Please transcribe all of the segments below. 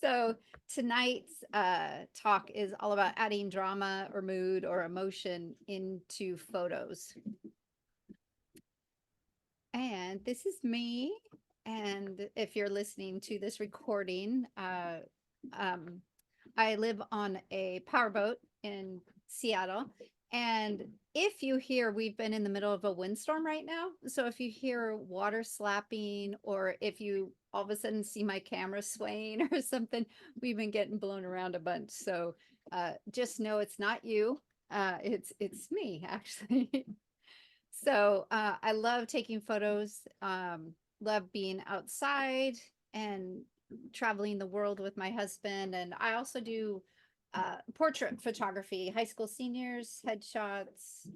So tonight's talk is all about adding drama or mood or emotion into photos. And this is me. And if you're listening to this recording, um, I live on a powerboat in Seattle. And if you hear, we've been in the middle of a windstorm right now. So if you hear water slapping, or if you all of a sudden see my camera swaying or something, we've been getting blown around a bunch. So just know it's not you. It's me actually. So I love taking photos, love being outside and traveling the world with my husband. And I also do portrait photography, high school seniors, headshots,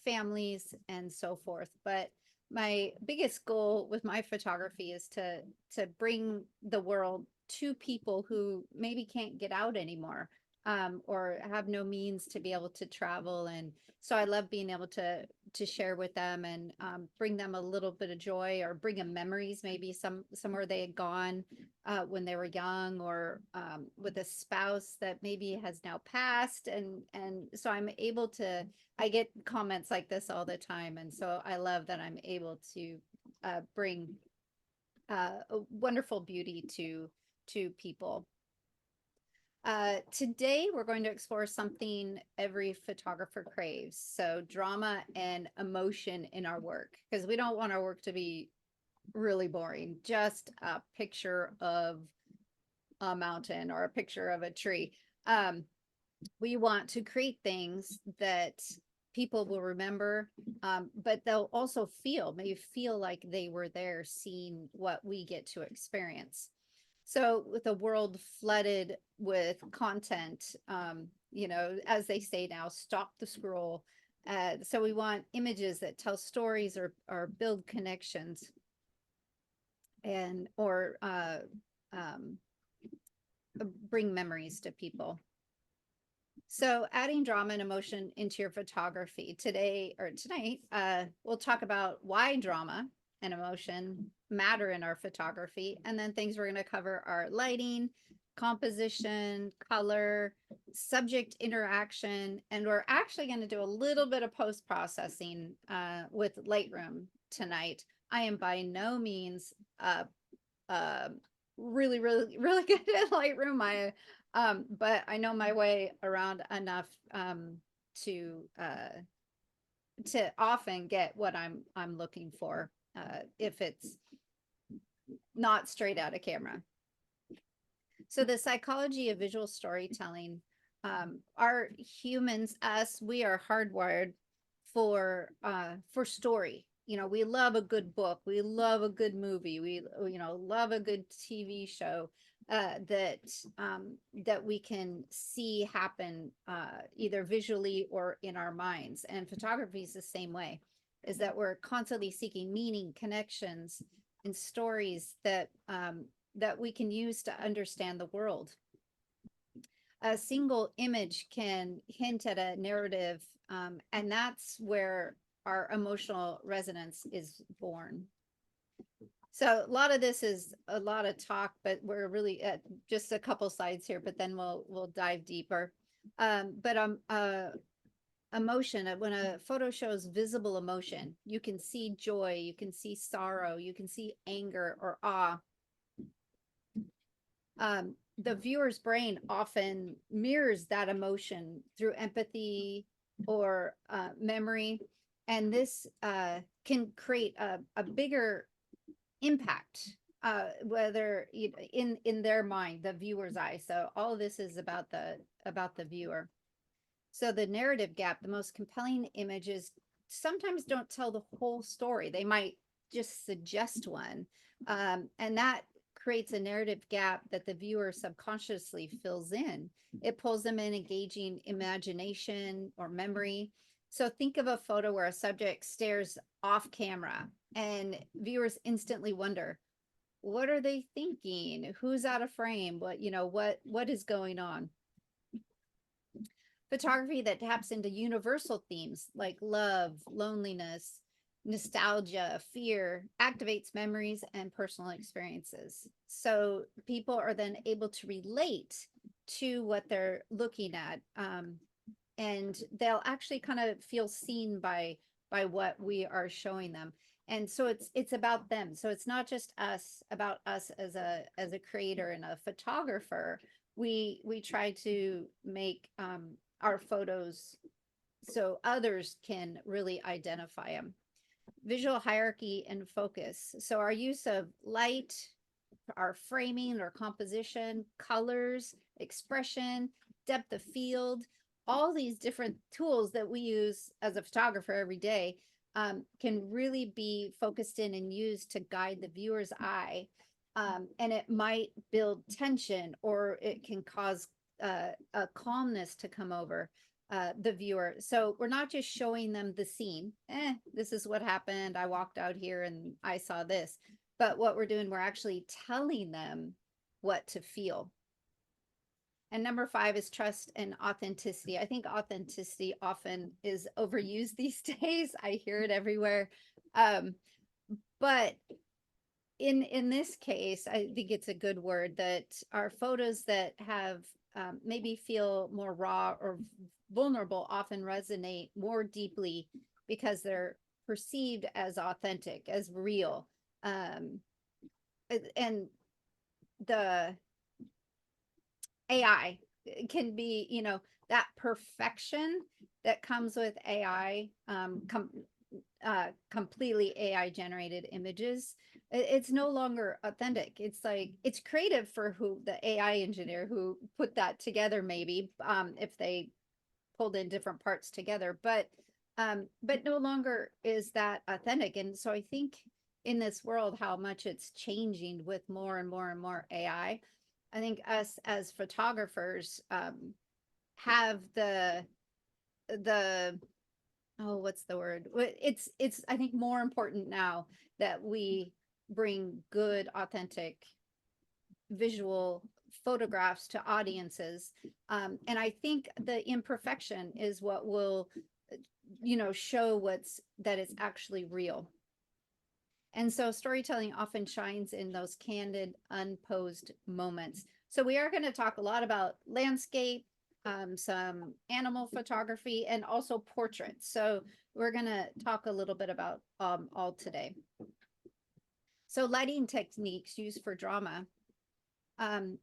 families, and so forth. But my biggest goal with my photography is to bring the world to people who maybe can't get out anymore, or have no means to be able to travel. And so I love being able to share with them and bring them a little bit of joy, or bring them memories, maybe somewhere they had gone when they were young, or with a spouse that maybe has now passed. And so I'm able to, I get comments like this all the time. And so I love that I'm able to bring a wonderful beauty to people. Today, we're going to explore something every photographer craves. So, drama and emotion in our work, because we don't want our work to be really boring, just a picture of a mountain or a picture of a tree. Um, we want to create things that people will remember, but they'll also maybe feel like they were there seeing what we get to experience. So with the world flooded with content, as they say now, stop the scroll. So we want images that tell stories, or build connections, and or um, bring memories to people. So adding drama and emotion into your photography today or tonight, we'll talk about why drama and emotion matter in our photography. And then things we're going to cover are lighting, composition, color, subject interaction. And we're actually going to do a little bit of post-processing with Lightroom tonight. I am by no means uh, really, really, really good at Lightroom. But I know my way around enough to often get what I'm looking for, if it's not straight out of camera. So the psychology of visual storytelling, our humans, us, we are hardwired for story. We love a good book, we love a good movie, we love a good TV show, that we can see happen, either visually or in our minds. And photography is the same way, is that we're constantly seeking meaning, connections, and stories that we can use to understand the world. A single image can hint at a narrative, and that's where our emotional resonance is born. So a lot of this is a lot of talk, but we're really at just a couple slides here, but then we'll dive deeper. Emotion, when a photo shows visible emotion, you can see joy, you can see sorrow, you can see anger or awe. The viewer's brain often mirrors that emotion through empathy or memory, and this can create a bigger impact, whether in their mind, the viewer's eye. So all of this is about the viewer. So the narrative gap, the most compelling images sometimes don't tell the whole story. They might just suggest one, and that creates a narrative gap that the viewer subconsciously fills in. It pulls them in engaging imagination or memory. So think of a photo where a subject stares off camera and viewers instantly wonder, what are they thinking? Who's out of frame? What is going on? Photography that taps into universal themes like love, loneliness, nostalgia, fear, activates memories and personal experiences. So people are then able to relate to what they're looking at. And they'll actually kind of feel seen by what we are showing them. And so it's about them. So it's not just us, about us as a creator and a photographer. We try to make our photos so others can really identify them. Visual hierarchy and focus. So our use of light, our framing or composition, colors, expression, depth of field, all these different tools that we use as a photographer every day can really be focused in and used to guide the viewer's eye. And it might build tension, or it can cause a calmness to come over the viewer. So we're not just showing them the scene. This is what happened. I walked out here and I saw this. But what we're doing, we're actually telling them what to feel. And number 5 is trust and authenticity. I think authenticity often is overused these days. I hear it everywhere. But in this case, I think it's a good word, that our photos that have maybe feel more raw or vulnerable often resonate more deeply because they're perceived as authentic, as real. And the AI can be, that perfection that comes with AI, completely AI generated images. It's no longer authentic. It's like, it's creative for who the AI engineer who put that together, maybe, if they pulled in different parts together, but no longer is that authentic. And so I think in this world, how much it's changing with more and more and more AI, I think us as photographers have the oh, what's the word? It's I think more important now that we bring good, authentic visual photographs to audiences. And I think the imperfection is what will, show that it's actually real. And so storytelling often shines in those candid, unposed moments. So we are going to talk a lot about landscape, some animal photography, and also portraits. So we're going to talk a little bit about all today. So lighting techniques used for drama.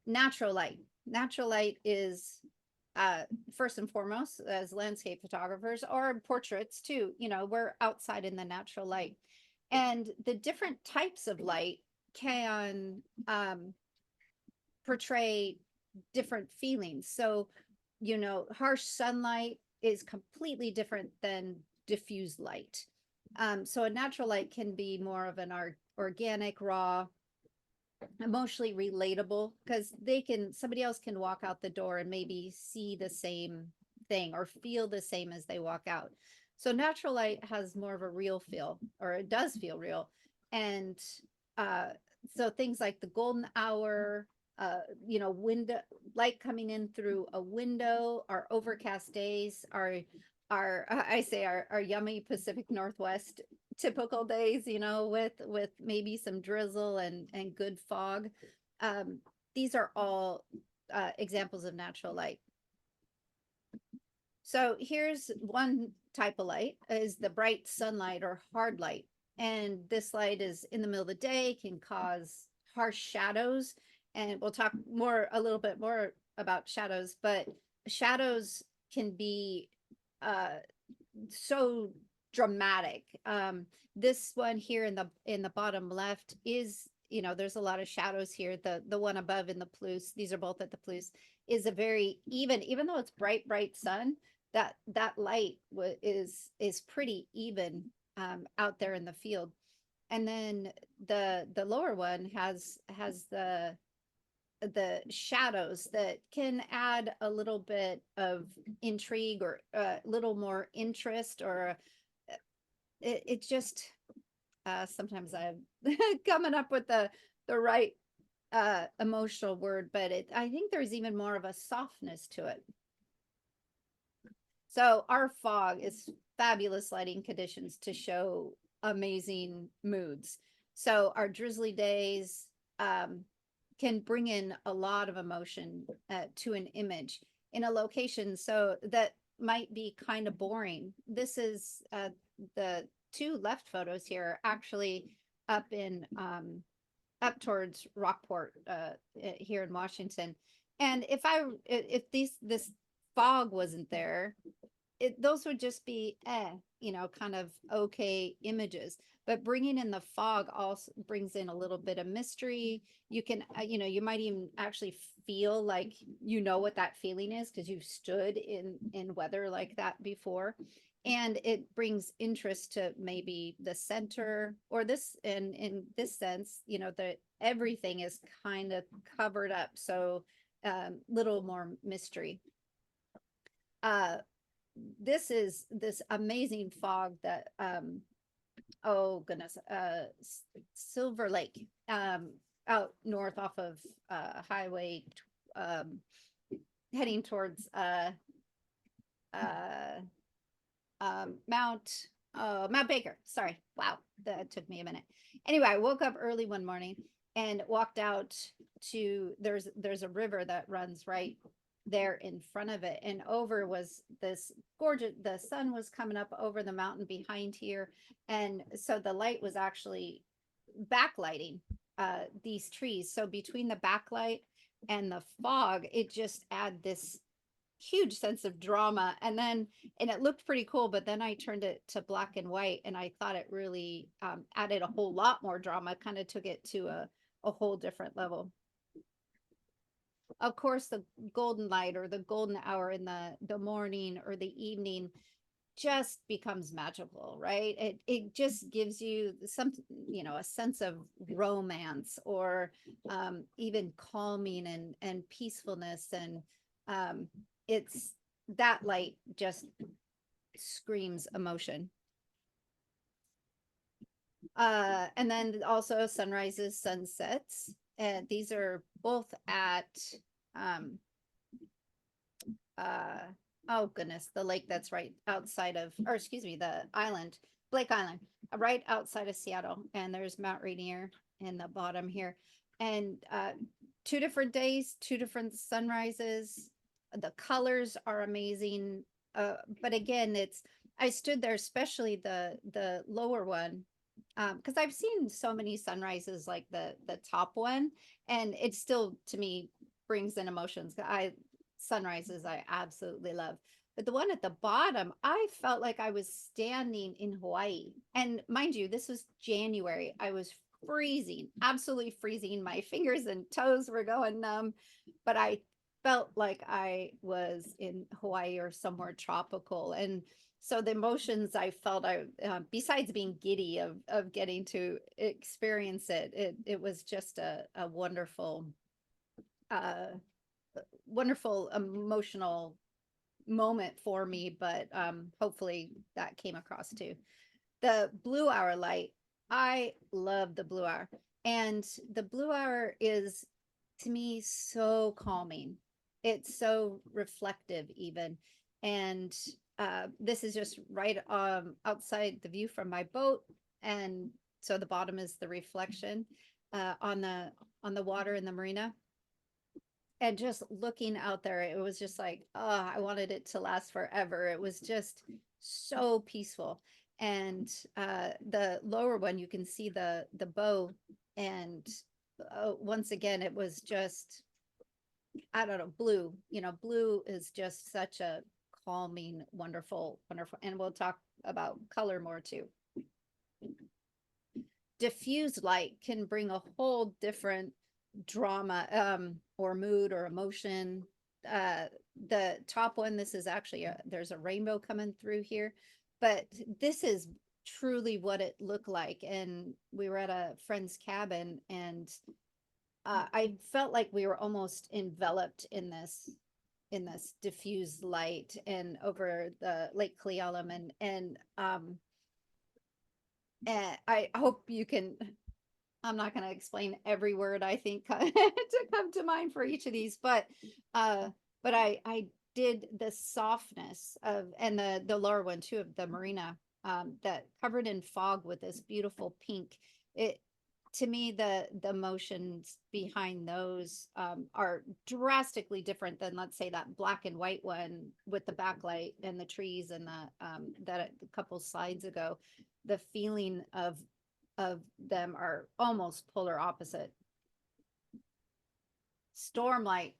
Natural light. Natural light is first and foremost, as landscape photographers or portraits too, we're outside in the natural light. And the different types of light can portray different feelings. So, harsh sunlight is completely different than diffuse light. So a natural light can be more of an organic, raw, emotionally relatable, because somebody else can walk out the door and maybe see the same thing or feel the same as they walk out. So natural light has more of a real feel, or it does feel real. And so things like the golden hour, window light coming in through a window, our overcast days, our I say our yummy Pacific Northwest typical days, with maybe some drizzle and good fog. These are all examples of natural light. So here's one type of light, is the bright sunlight or hard light. And this light is in the middle of the day, can cause harsh shadows. And we'll talk a little bit more about shadows, but shadows can be so dramatic. This one here in the bottom left is, there's a lot of shadows here. The one above in the plus, these are both at the plus, is a very even though it's bright sun, that light is pretty even out there in the field. And then the lower one has the shadows that can add a little bit of intrigue or a little more interest, or it just sometimes I'm coming up with the right emotional word, but I think there's even more of a softness to it. So our fog is fabulous lighting conditions to show amazing moods. So our drizzly days can bring in a lot of emotion to an image in a location so that might be kind of boring. This is the two left photos here actually up in up towards Rockport here in Washington. And if this fog wasn't there, those would just be kind of okay images. But bringing in the fog also brings in a little bit of mystery. You can you might even actually feel like what that feeling is because you've stood in weather like that before. And it brings interest to maybe the center or this in this sense, that everything is kind of covered up, so little more mystery. This is this amazing fog that oh goodness, Silver Lake, out north off of highway, heading towards uh Mount Baker. Sorry. Wow. That took me a minute. Anyway, I woke up early one morning and walked out to there's a river that runs right there in front of it, and over was this gorgeous, the sun was coming up over the mountain behind here, and so the light was actually backlighting these trees. So between the backlight and the fog, it just add this huge sense of drama. And it looked pretty cool, but then I turned it to black and white, and I thought it really added a whole lot more drama, kind of took it to a whole different level. Of course, the golden light or the golden hour in the morning or the evening just becomes magical, right? It just gives you some, a sense of romance, or even calming and peacefulness. And it's that light just screams emotion. And then also sunrises, sunsets, and these are both at oh goodness, the lake that's right outside of, or excuse me, the island, Blake Island, right outside of Seattle. And there's Mount Rainier in the bottom here. And 2 different days, 2 different sunrises. The colors are amazing. But again, I stood there, especially the lower one, because I've seen so many sunrises like the top one, and it still to me brings in emotions. Sunrises I absolutely love. But the one at the bottom, I felt like I was standing in Hawaii. And mind you, this was January. I was freezing, absolutely freezing. My fingers and toes were going numb, but I felt like I was in Hawaii or somewhere tropical. And so the emotions I felt, besides being giddy of getting to experience it was just a wonderful wonderful emotional moment for me. But hopefully that came across too. The blue hour light, I love the blue hour, and the blue hour is to me so calming. It's so reflective even. And this is just right outside the view from my boat, and so the bottom is the reflection on the water in the marina. And just looking out there, it was just like, oh, I wanted it to last forever. It was just so peaceful. And the lower one, you can see the bow, and once again, it was just, I don't know, blue. Blue is just such a calming, wonderful, wonderful. And we'll talk about color more too. Diffused light can bring a whole different drama or mood or emotion. The top one, this is actually there's a rainbow coming through here, but this is truly what it looked like. And we were at a friend's cabin, and I felt like we were almost enveloped in this diffused light and over the Lake Cle Elum. And I hope you can, I'm not going to explain every word I think to come to mind for each of these, but I did the softness of, and the lower one too, of the marina. that covered in fog with this beautiful pink. It to me, the emotions behind those are drastically different than, let's say, that black and white one with the backlight and the trees and the that a couple slides ago. The feeling of them are almost polar opposite. Stormlight,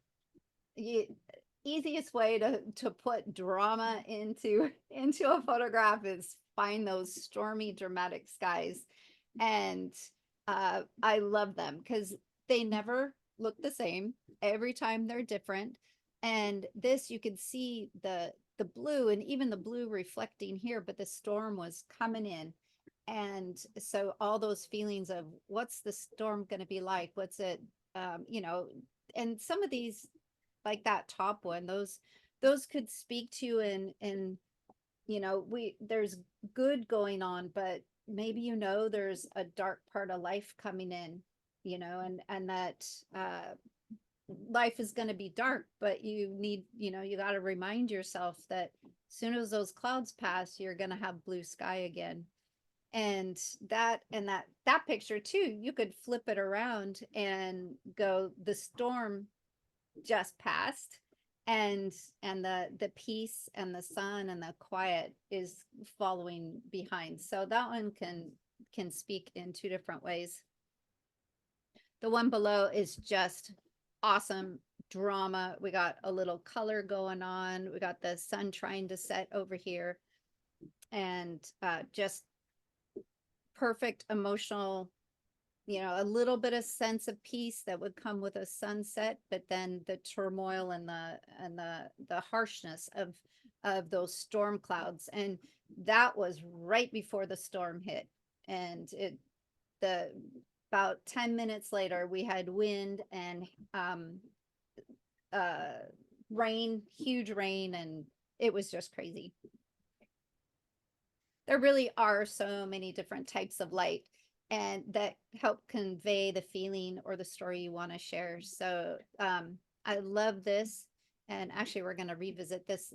easiest way to put drama into a photograph is find those stormy, dramatic skies, and I love them because they never look the same. Every time they're different, and this you could see the blue, and even the blue reflecting here, but the storm was coming in, and so all those feelings of what's the storm going to be like, what's it, you know, and some of these, like that top one, those could speak to, and you know, we there's good going on, but maybe, you know, there's a dark part of life coming in, you know, and that life is going to be dark, but you need, you know, you got to remind yourself that as soon as those clouds pass, you're going to have blue sky again. And that picture too, you could flip it around and go, the storm just passed, and the peace and the sun and the quiet is following behind. So that one can speak in two different ways. The one below is just awesome drama. We got a little color going on, we got the sun trying to set over here, and just perfect emotional, you know, a little bit of sense of peace that would come with a sunset, but then the turmoil and the harshness of those storm clouds. And that was right before the storm hit. And the about 10 minutes later, we had wind and rain, huge rain, and it was just crazy. There really are so many different types of light, and that help convey the feeling or the story you want to share. So I love this, and actually we're going to revisit this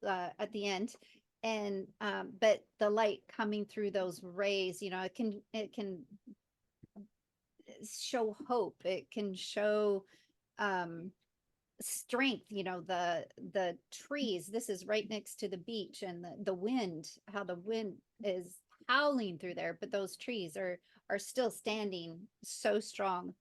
at the end. And but the light coming through those rays, you know, it can show hope, it can show strength, you know, the trees, this is right next to the beach, and the wind, how the wind is howling through there, but those trees are still standing so strong.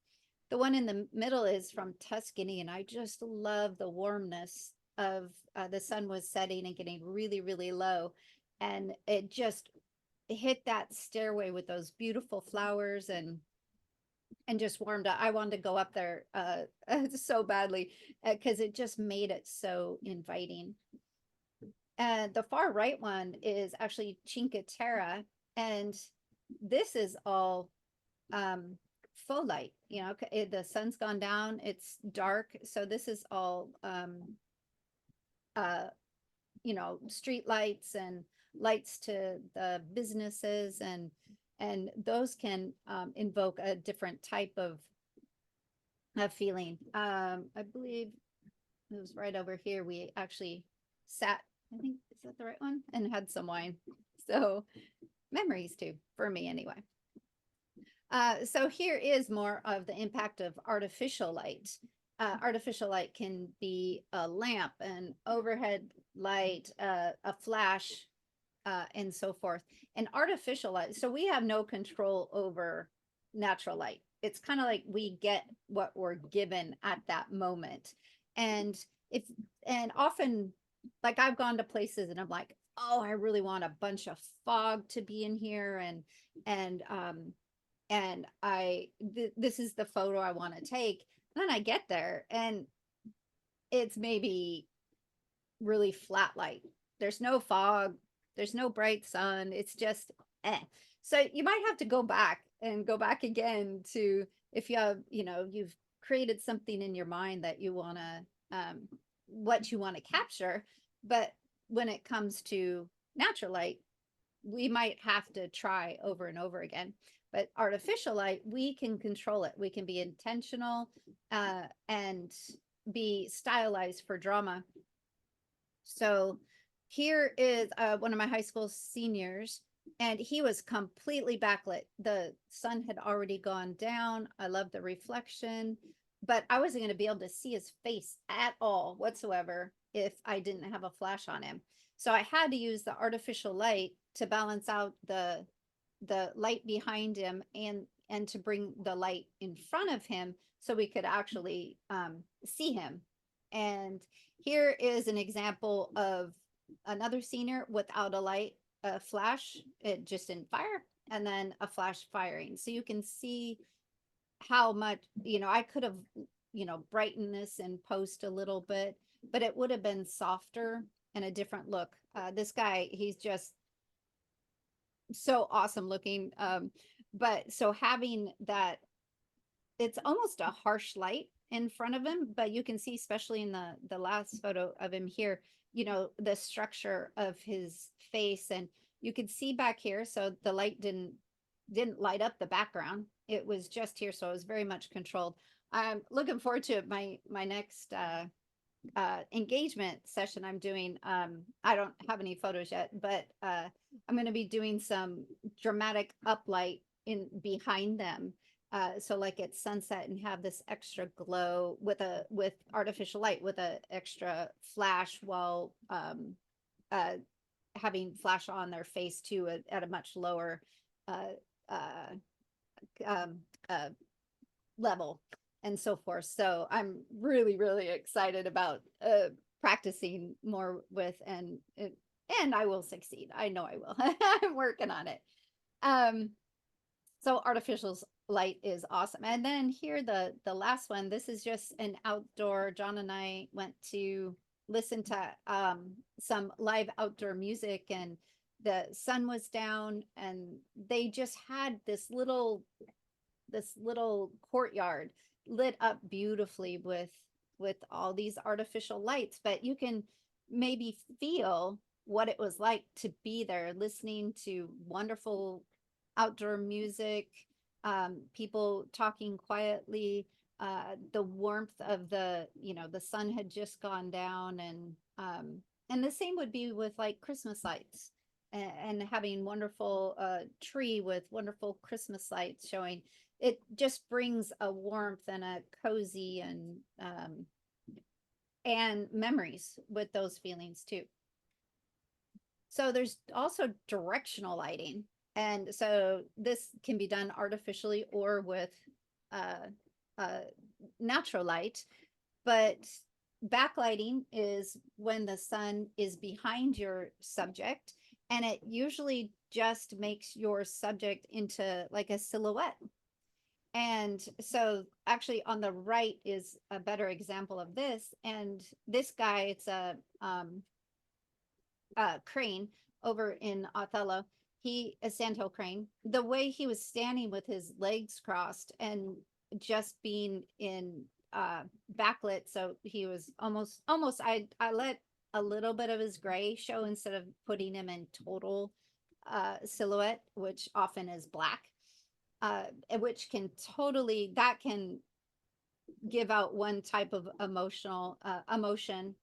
The one in the middle is from Tuscany, and I just love the warmness of the sun was setting and getting really, really low, and it just hit that stairway with those beautiful flowers, and just warmed up. I wanted to go up there so badly because it just made it so inviting. And the far right one is actually Cinque Terre, and this is all faux light. You know, the sun's gone down, it's dark, so this is all uh, you know, street lights and lights to the businesses, and those can invoke a different type of feeling. I believe it was right over here. We actually sat, I think, is that the right one? And had some wine. So memories too, for me anyway. So here is more of the impact of artificial light. Artificial light can be a lamp, an overhead light, a flash, and so forth. And artificial light, so we have no control over natural light. It's kind of like we get what we're given at that moment. And if, and often, like I've gone to places and I'm like, oh, I really want a bunch of fog to be in here, and this is the photo I want to take. And then I get there and it's maybe really flat light. There's no fog, there's no bright sun. It's just eh. So you might have to go back and go back again to, if you have, you know, you've created something in your mind that you want to, what you want to capture. But when it comes to natural light, we might have to try over and over again. But artificial light, we can control it. We can be intentional and be stylized for drama. So here is one of my high school seniors, and he was completely backlit. The sun had already gone down. I love the reflection, but I wasn't going to be able to see his face at all whatsoever if I didn't have a flash on him. So I had to use the artificial light to balance out the light behind him and to bring the light in front of him so we could actually see him. And here is an example of another scener without a light, a flash, it just didn't fire, and then a flash firing. So you can see how much, I could have, brightened this in post a little bit, but it would have been softer and a different look. This guy, he's just so awesome looking. But so having that, it's almost a harsh light in front of him, but you can see, especially in the last photo of him here, the structure of his face, and you could see back here. So the light didn't light up the background. It was just here, so it was very much controlled. I'm looking forward to my next engagement session I'm doing. I don't have any photos yet, but I'm going to be doing some dramatic uplight in behind them. So like at sunset, and have this extra glow with artificial light with a extra flash, while having flash on their face too at a much lower uh, uh, um, level, and so forth. So I'm really, really excited about practicing more with, and I will succeed. I know I will. I'm working on it. Um, so artificial light is awesome. And then here, the last one, this is just an outdoor. John and I went to listen to some live outdoor music, and the sun was down, and they just had this little courtyard lit up beautifully with all these artificial lights, but you can maybe feel what it was like to be there listening to wonderful outdoor music, people talking quietly, the warmth of the sun had just gone down, and the same would be with like Christmas lights, and having wonderful tree with wonderful Christmas lights showing. It just brings a warmth and a cozy and memories with those feelings too. So there's also directional lighting. And so this can be done artificially or with uh, uh, natural light. But backlighting is when the sun is behind your subject, and it usually just makes your subject into like a silhouette. And so actually on the right is a better example of this. And this guy, it's a crane over in Othello. A sandhill crane. The way he was standing with his legs crossed and just being in backlit, so he was almost. I let a little bit of his gray show instead of putting him in total silhouette, which often is black, which can totally, that can give out one type of emotion.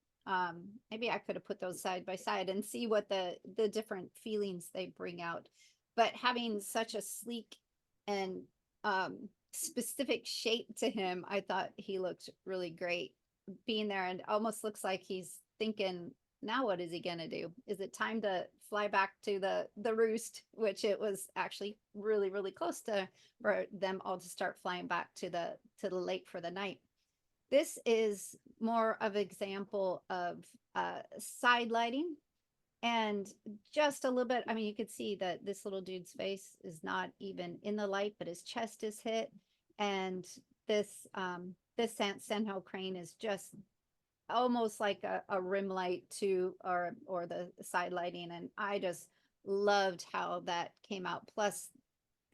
Maybe I could have put those side by side and see what the different feelings they bring out. But having such a sleek and specific shape to him, I thought he looked really great being there, and almost looks like he's thinking, now what is he gonna do? Is it time to fly back to the roost? Which it was actually really, really close to for them all to start flying back to the lake for the night. This is more of an example of side lighting, and just a little bit. I mean, you could see that this little dude's face is not even in the light, but his chest is hit, and this Senho crane is just almost like a rim light too, or the side lighting, and I just loved how that came out. Plus,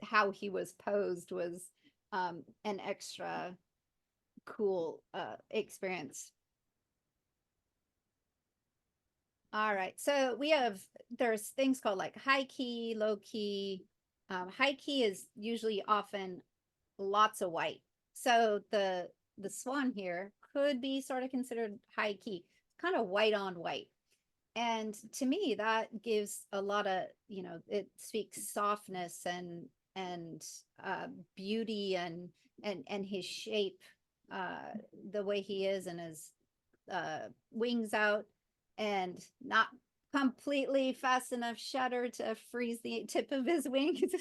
how he was posed was an extra cool experience. All right, so there's things called like high key, low key. High key is usually often lots of white. So the swan here could be sort of considered high key, kind of white on white. And to me, that gives a lot of, it speaks softness and beauty and his shape, uh, the way he is and his wings out and not completely fast enough shutter to freeze the tip of his wings.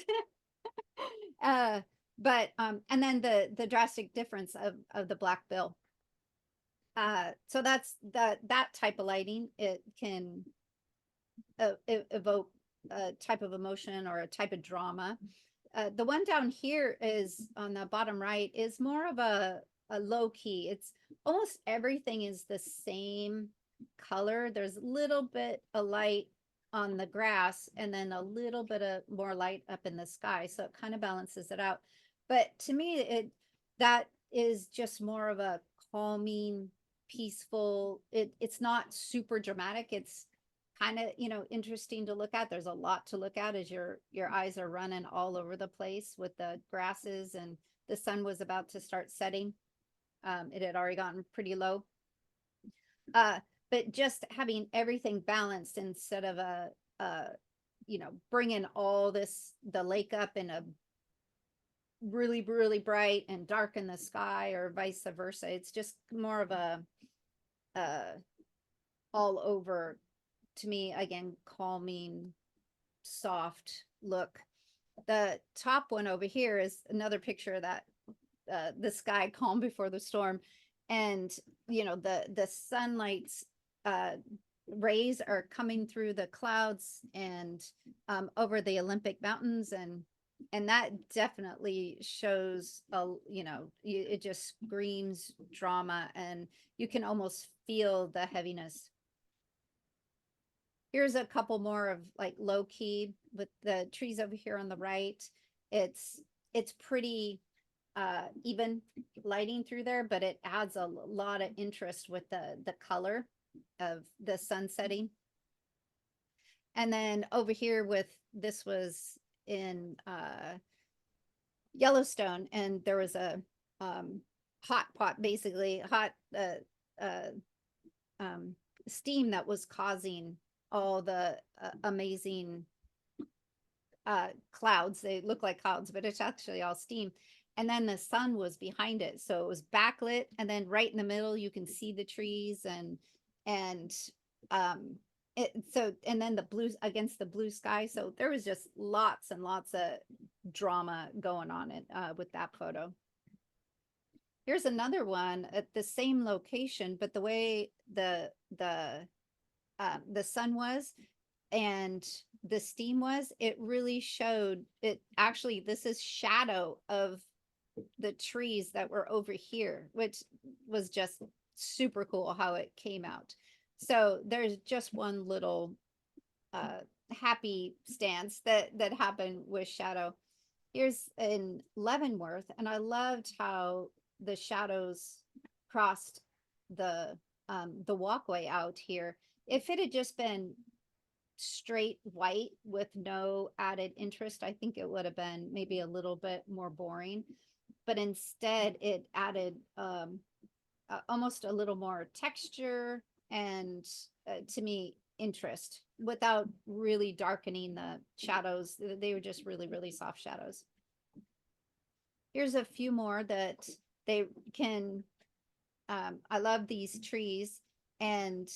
uh, but and then the drastic difference of the black bill. So that's that type of lighting. It can evoke a type of emotion or a type of drama. The one down here is on the bottom right is more of a low key. It's almost everything is the same color. There's a little bit of light on the grass and then a little bit of more light up in the sky. So it kind of balances it out. But to me, that is just more of a calming, peaceful. It's not super dramatic. It's kind of, interesting to look at. There's a lot to look at as your eyes are running all over the place with the grasses, and the sun was about to start setting. It had already gotten pretty low. Uh, but just having everything balanced instead of bringing all the lake up in a really, really bright and dark in the sky or vice versa. It's just more of a uh, all over, to me, again, calming, soft look. The top one over here is another picture of that the sky calm before the storm, and the sunlight's uh, rays are coming through the clouds and over the Olympic mountains, and that definitely shows it just screams drama, and you can almost feel the heaviness. Here's a couple more of like low key with the trees over here on the right. It's pretty even lighting through there, but it adds a lot of interest with the color of the sun setting. And then over here with this was in Yellowstone, and there was a hot pot, basically hot steam that was causing all the amazing clouds. They look like clouds, but it's actually all steam. And then the sun was behind it, so it was backlit. And then right in the middle, you can see the trees and and then the blues against the blue sky. So there was just lots and lots of drama going on with that photo. Here's another one at the same location, but the way the sun was and the steam was, it really showed it. Actually, this is shadow of the trees that were over here, which was just super cool how it came out. So there's just one little happy stance that happened with shadow. Here's in Leavenworth, and I loved how the shadows crossed the walkway out here. If it had just been straight white with no added interest, I think it would have been maybe a little bit more boring. But instead, it added almost a little more texture and, to me, interest without really darkening the shadows. They were just really, really soft shadows. Here's a few more that they can. I love these trees, and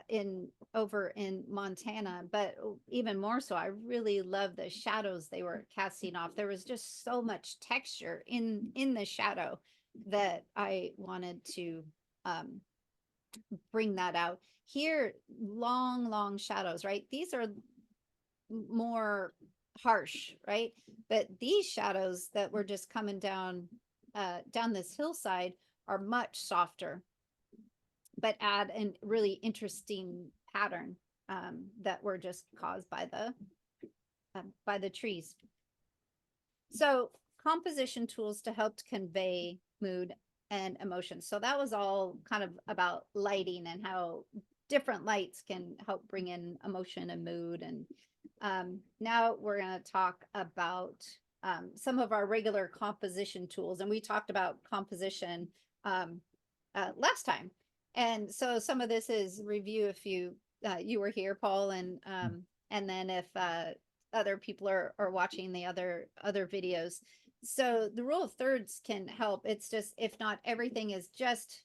in over in Montana, but even more so, I really love the shadows they were casting off. There was just so much texture in the shadow that I wanted to bring that out. Here, long, long shadows, right? These are more harsh, right? But these shadows that were just coming down down this hillside are much softer, but add a really interesting pattern that were just caused by the trees. So composition tools to help convey mood and emotion. So that was all kind of about lighting and how different lights can help bring in emotion and mood. And now we're going to talk about some of our regular composition tools. And we talked about composition last time. And so some of this is review you were here, Paul, and then if other people are watching the other videos. So the rule of thirds can help. It's just, if not everything is just,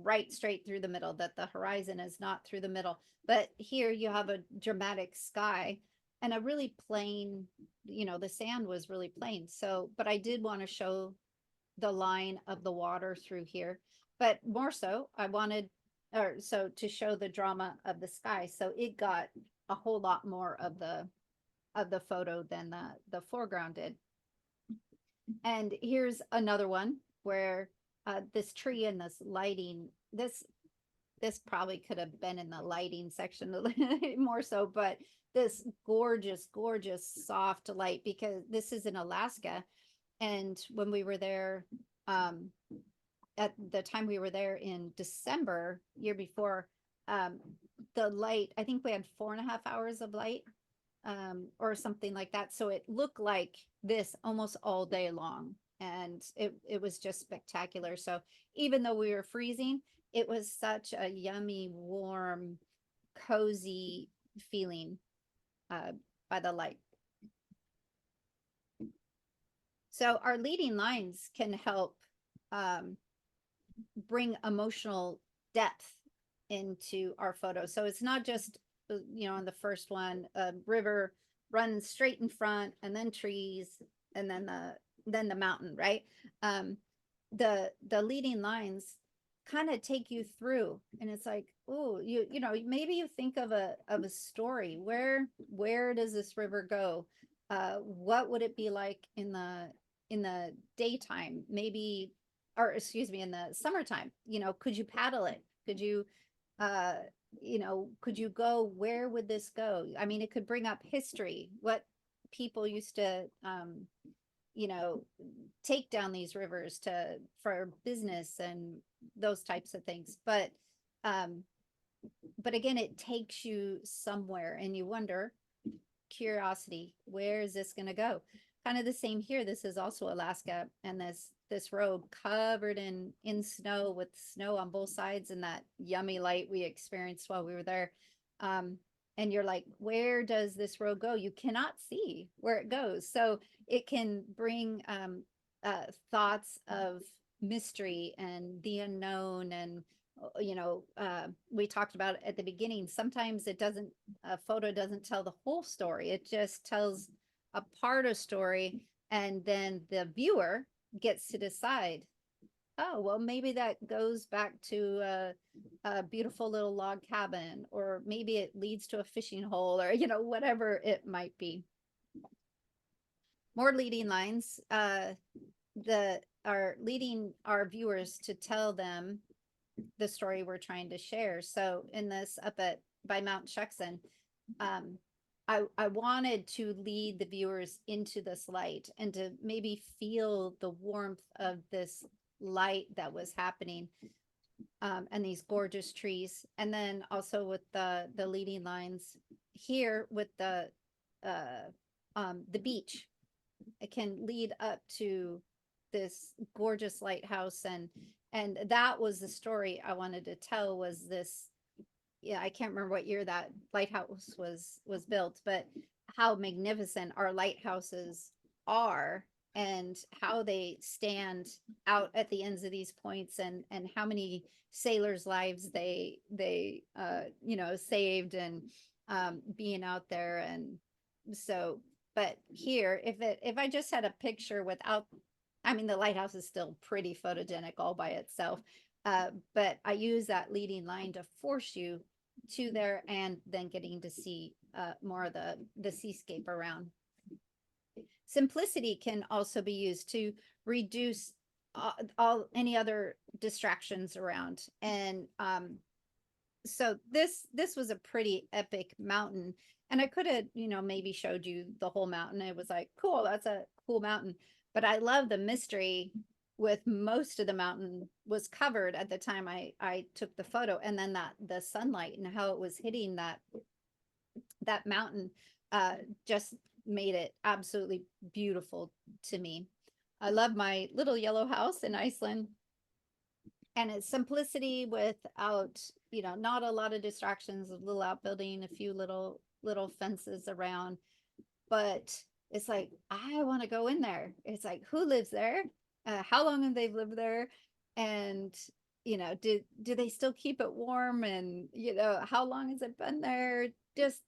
right straight through the middle, that the horizon is not through the middle. But here you have a dramatic sky and a really plain, the sand was really plain. So, but I did want to show the line of the water through here. But more so, I wanted, or so to show the drama of the sky. So it got a whole lot more of the photo than the foreground did. And here's another one where this tree and this lighting, this probably could have been in the lighting section a little more so, but this gorgeous, gorgeous soft light, because this is in Alaska. And when we were there, at the time we were there in December, year before, the light, I think we had 4.5 hours of light, or something like that. So it looked like this almost all day long. And it was just spectacular. So even though we were freezing, it was such a yummy, warm, cozy feeling by the light. So our leading lines can help bring emotional depth into our photo. So it's not just, on the first one, a river runs straight in front, and then trees, and then the mountain, right? The leading lines kind of take you through, and it's like, oh, maybe you think of a story. Where does this river go? What would it be like in the daytime? Maybe, or excuse me, in the summertime. Could you paddle it? Could you could you go? Where would this go? I mean, it could bring up history, what people used to take down these rivers for business and those types of things. But again, it takes you somewhere, and you wonder, curiosity, where is this going to go? Kind of the same here. This is also Alaska, and this road covered in snow, with snow on both sides, and that yummy light we experienced while we were there. And you're like, where does this road go? You cannot see where it goes. So it can bring thoughts of mystery and the unknown. And we talked about at the beginning, sometimes a photo doesn't tell the whole story. It just tells a part of story, and then the viewer gets to decide, oh, well, maybe that goes back to a beautiful little log cabin, or maybe it leads to a fishing hole, or whatever it might be. More leading lines are leading our viewers to tell them the story we're trying to share. So in this, by Mount Shuksan, I wanted to lead the viewers into this light, and to maybe feel the warmth of this light that was happening, and these gorgeous trees. And then also with the leading lines here with the beach, it can lead up to this gorgeous lighthouse. And that was the story I wanted to tell, was this, yeah, I can't remember what year that lighthouse was built, but how magnificent our lighthouses are, and how they stand out at the ends of these points, and how many sailors' lives they saved, and being out there. And so, but here, if I just had a picture without, I mean, the lighthouse is still pretty photogenic all by itself, but I use that leading line to force you to there, and then getting to see more of the seascape around. Simplicity can also be used to reduce any other distractions around. And so this was a pretty epic mountain, and I could have maybe showed you the whole mountain. It was like, cool, that's a cool mountain. But I love the mystery with most of the mountain was covered at the time I took the photo, and then the sunlight and how it was hitting that mountain just made it absolutely beautiful to me. I love my little yellow house in Iceland. and it's simplicity without, not a lot of distractions, a little outbuilding, a few little fences around, but it's like, I want to go in there. It's like, who lives there? How long have they lived there? And do they still keep it warm? And how long has it been there? Just,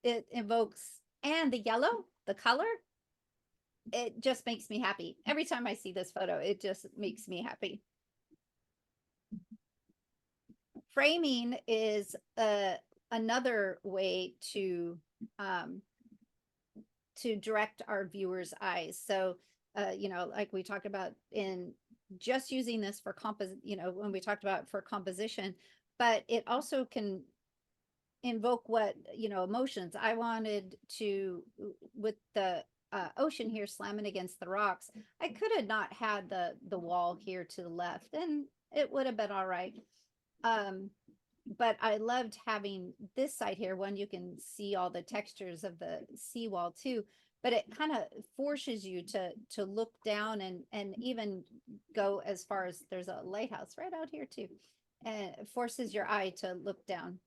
it evokes, and the yellow, the color, it just makes me happy. Every time I see this photo, it just makes me happy. Framing is another way um, to direct our viewers' eyes. So, like we talked about in just using this for when we talked about for composition, but it also can invoke emotions. I wanted to, with the ocean here slamming against the rocks, I could have not had the wall here to the left, and it would have been all right. But I loved having this side here. One, you can see all the textures of the seawall too, but it kind of forces you to look down and even go as far as there's a lighthouse right out here too, and it forces your eye to look down.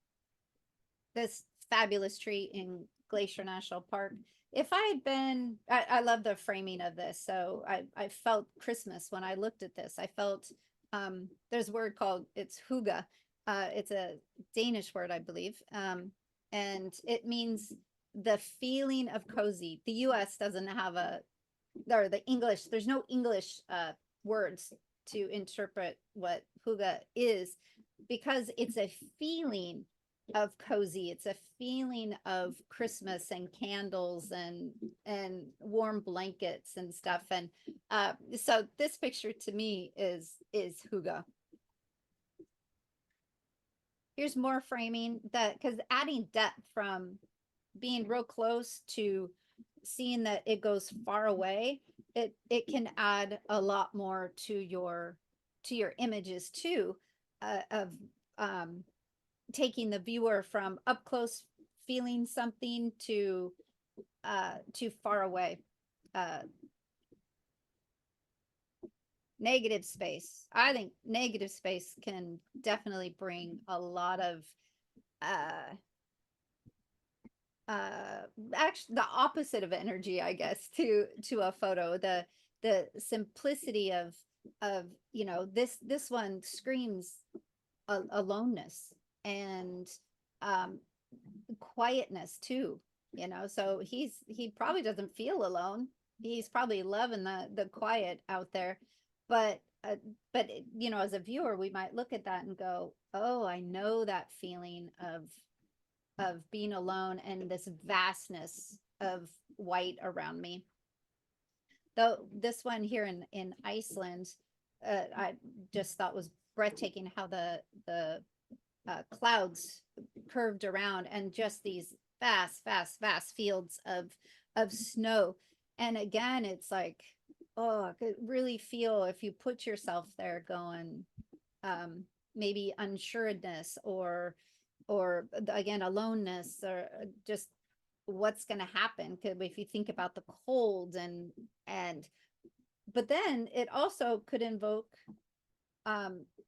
This fabulous tree in Glacier National Park. If I had been, I love the framing of this. So I felt Christmas when I looked at this. I felt, there's a word called, it's hygge. It's a Danish word, I believe. And it means the feeling of cozy. The US doesn't have or the English, there's no English words to interpret what hygge is, because it's a feeling of cozy. It's a feeling of Christmas and candles and warm blankets and stuff. And so this picture to me is hygge. Here's more framing, that because adding depth from being real close to seeing that it goes far away, it can add a lot more to your images too, of taking the viewer from up close feeling something to far away. Negative space. I think negative space can definitely bring a lot of actually the opposite of energy, I guess, to a photo. The simplicity of this one screams aloneness and quietness too, so he probably doesn't feel alone. He's probably loving the quiet out there, but as a viewer, we might look at that and go, oh, I know that feeling of being alone and this vastness of white around me. Though this one here in Iceland, I just thought was breathtaking, how the clouds curved around, and just these vast fields of snow. And again, it's like, oh, I could really feel, if you put yourself there, going maybe unsureness or again aloneness, or just what's going to happen if you think about the cold and but then it also could invoke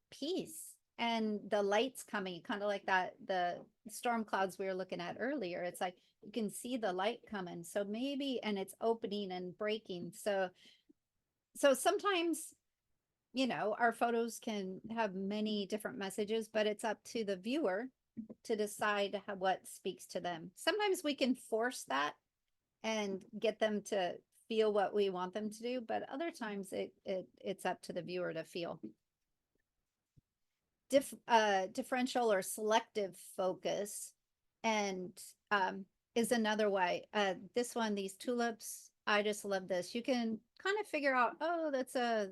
peace and the lights coming, kind of like the storm clouds we were looking at earlier. It's like you can see the light coming, so maybe, and it's opening and breaking. So sometimes our photos can have many different messages, but it's up to the viewer to decide what speaks to them. Sometimes we can force that and get them to feel what we want them to do, but other times it's up to the viewer to feel. Differential or selective focus and is another way. This one, these tulips, I just love this. You can kind of figure out, oh, that's a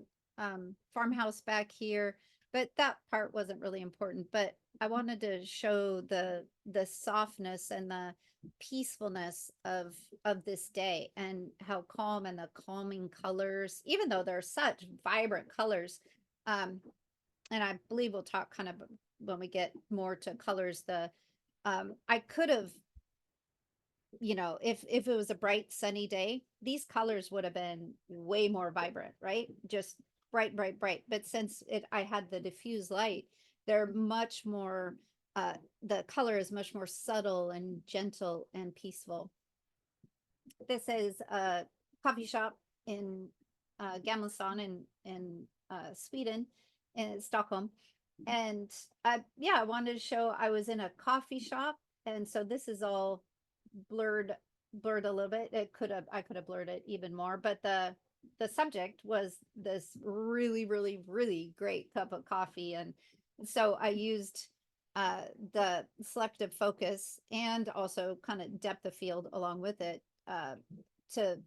farmhouse back here, but that part wasn't really important. But I wanted to show the softness and the peacefulness of this day, and how calm, and the calming colors, even though they're such vibrant colors. And I believe we'll talk kind of when we get more to colors. I could have, if it was a bright sunny day, these colors would have been way more vibrant, right? Just bright, bright, bright. But since I had the diffuse light, they're much more, the color is much more subtle and gentle and peaceful. This is a coffee shop in Gamlestan in Sweden, in Stockholm. And yeah, I wanted to show I was in a coffee shop. And so this is all blurred a little bit. I could have blurred it even more, but the subject was this really, really, really great cup of coffee. And so I used the selective focus and also kind of depth of field along with it, to,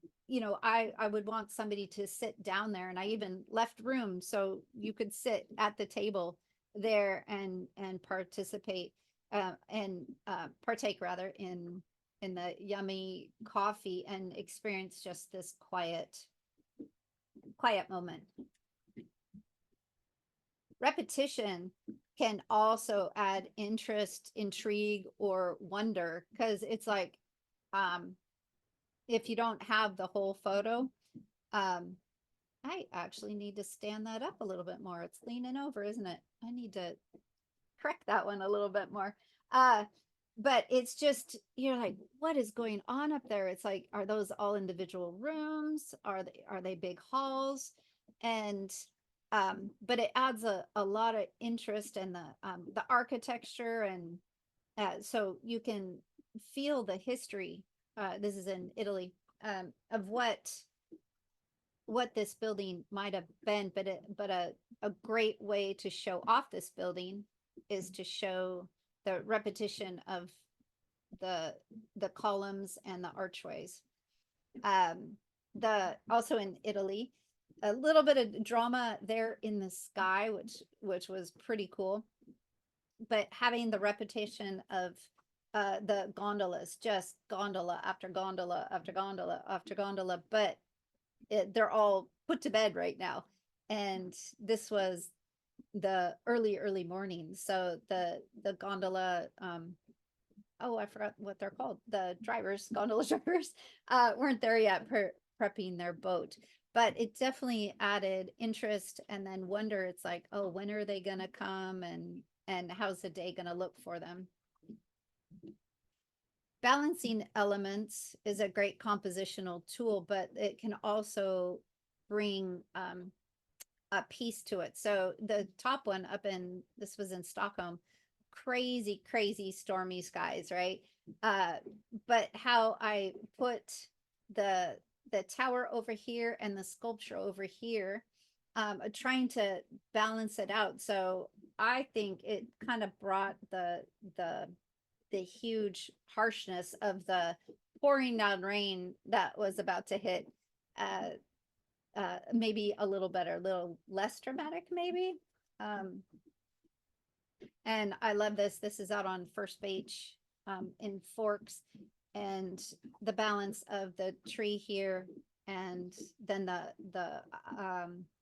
I would want somebody to sit down there, and I even left room so you could sit at the table there and participate, and partake rather in the yummy coffee and experience just this quiet moment. Repetition can also add interest, intrigue, or wonder, because it's like, if you don't have the whole photo, I actually need to stand that up a little bit more. It's leaning over, isn't it? I need to correct that one a little bit more. But it's just, you're like, what is going on up there? It's like, are those all individual rooms? Are they big halls? And but it adds a lot of interest in the architecture, and so you can feel the history. This is in Italy, of what this building might have been, but a great way to show off this building is to show the repetition of the columns and the archways. The also in Italy, a little bit of drama there in the sky, which was pretty cool. But having the repetition of the gondolas, just gondola after gondola after gondola after gondola, but they're all put to bed right now. And this was the early morning, so the gondola, oh, I forgot what they're called, the drivers, gondola drivers, weren't there yet, prepping their boat. But it definitely added interest and then wonder. It's like, oh, when are they gonna come, and how's the day gonna look for them? Balancing elements is a great compositional tool, but it can also bring a piece to it. So the top one this was in Stockholm, crazy, crazy stormy skies, right? But how I put the tower over here and the sculpture over here, trying to balance it out. So I think it kind of brought the huge harshness of the pouring down rain that was about to hit, maybe a little better, a little less dramatic, maybe. And I love this. This is out on First Beach, in Forks, and the balance of the tree here, and then the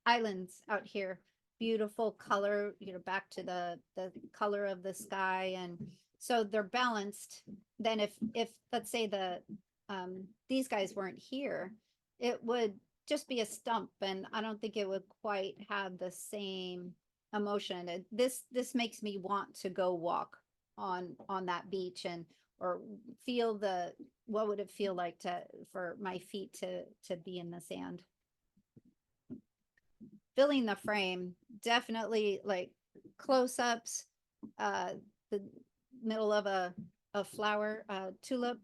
islands out here. Beautiful color, back to the color of the sky, and so they're balanced. Then if let's say these guys weren't here, it would just be a stump, and I don't think it would quite have the same emotion. This makes me want to go walk on that beach, and or feel what would it feel like for my feet to be in the sand. Filling the frame, definitely, like close-ups, the middle of a flower, tulip,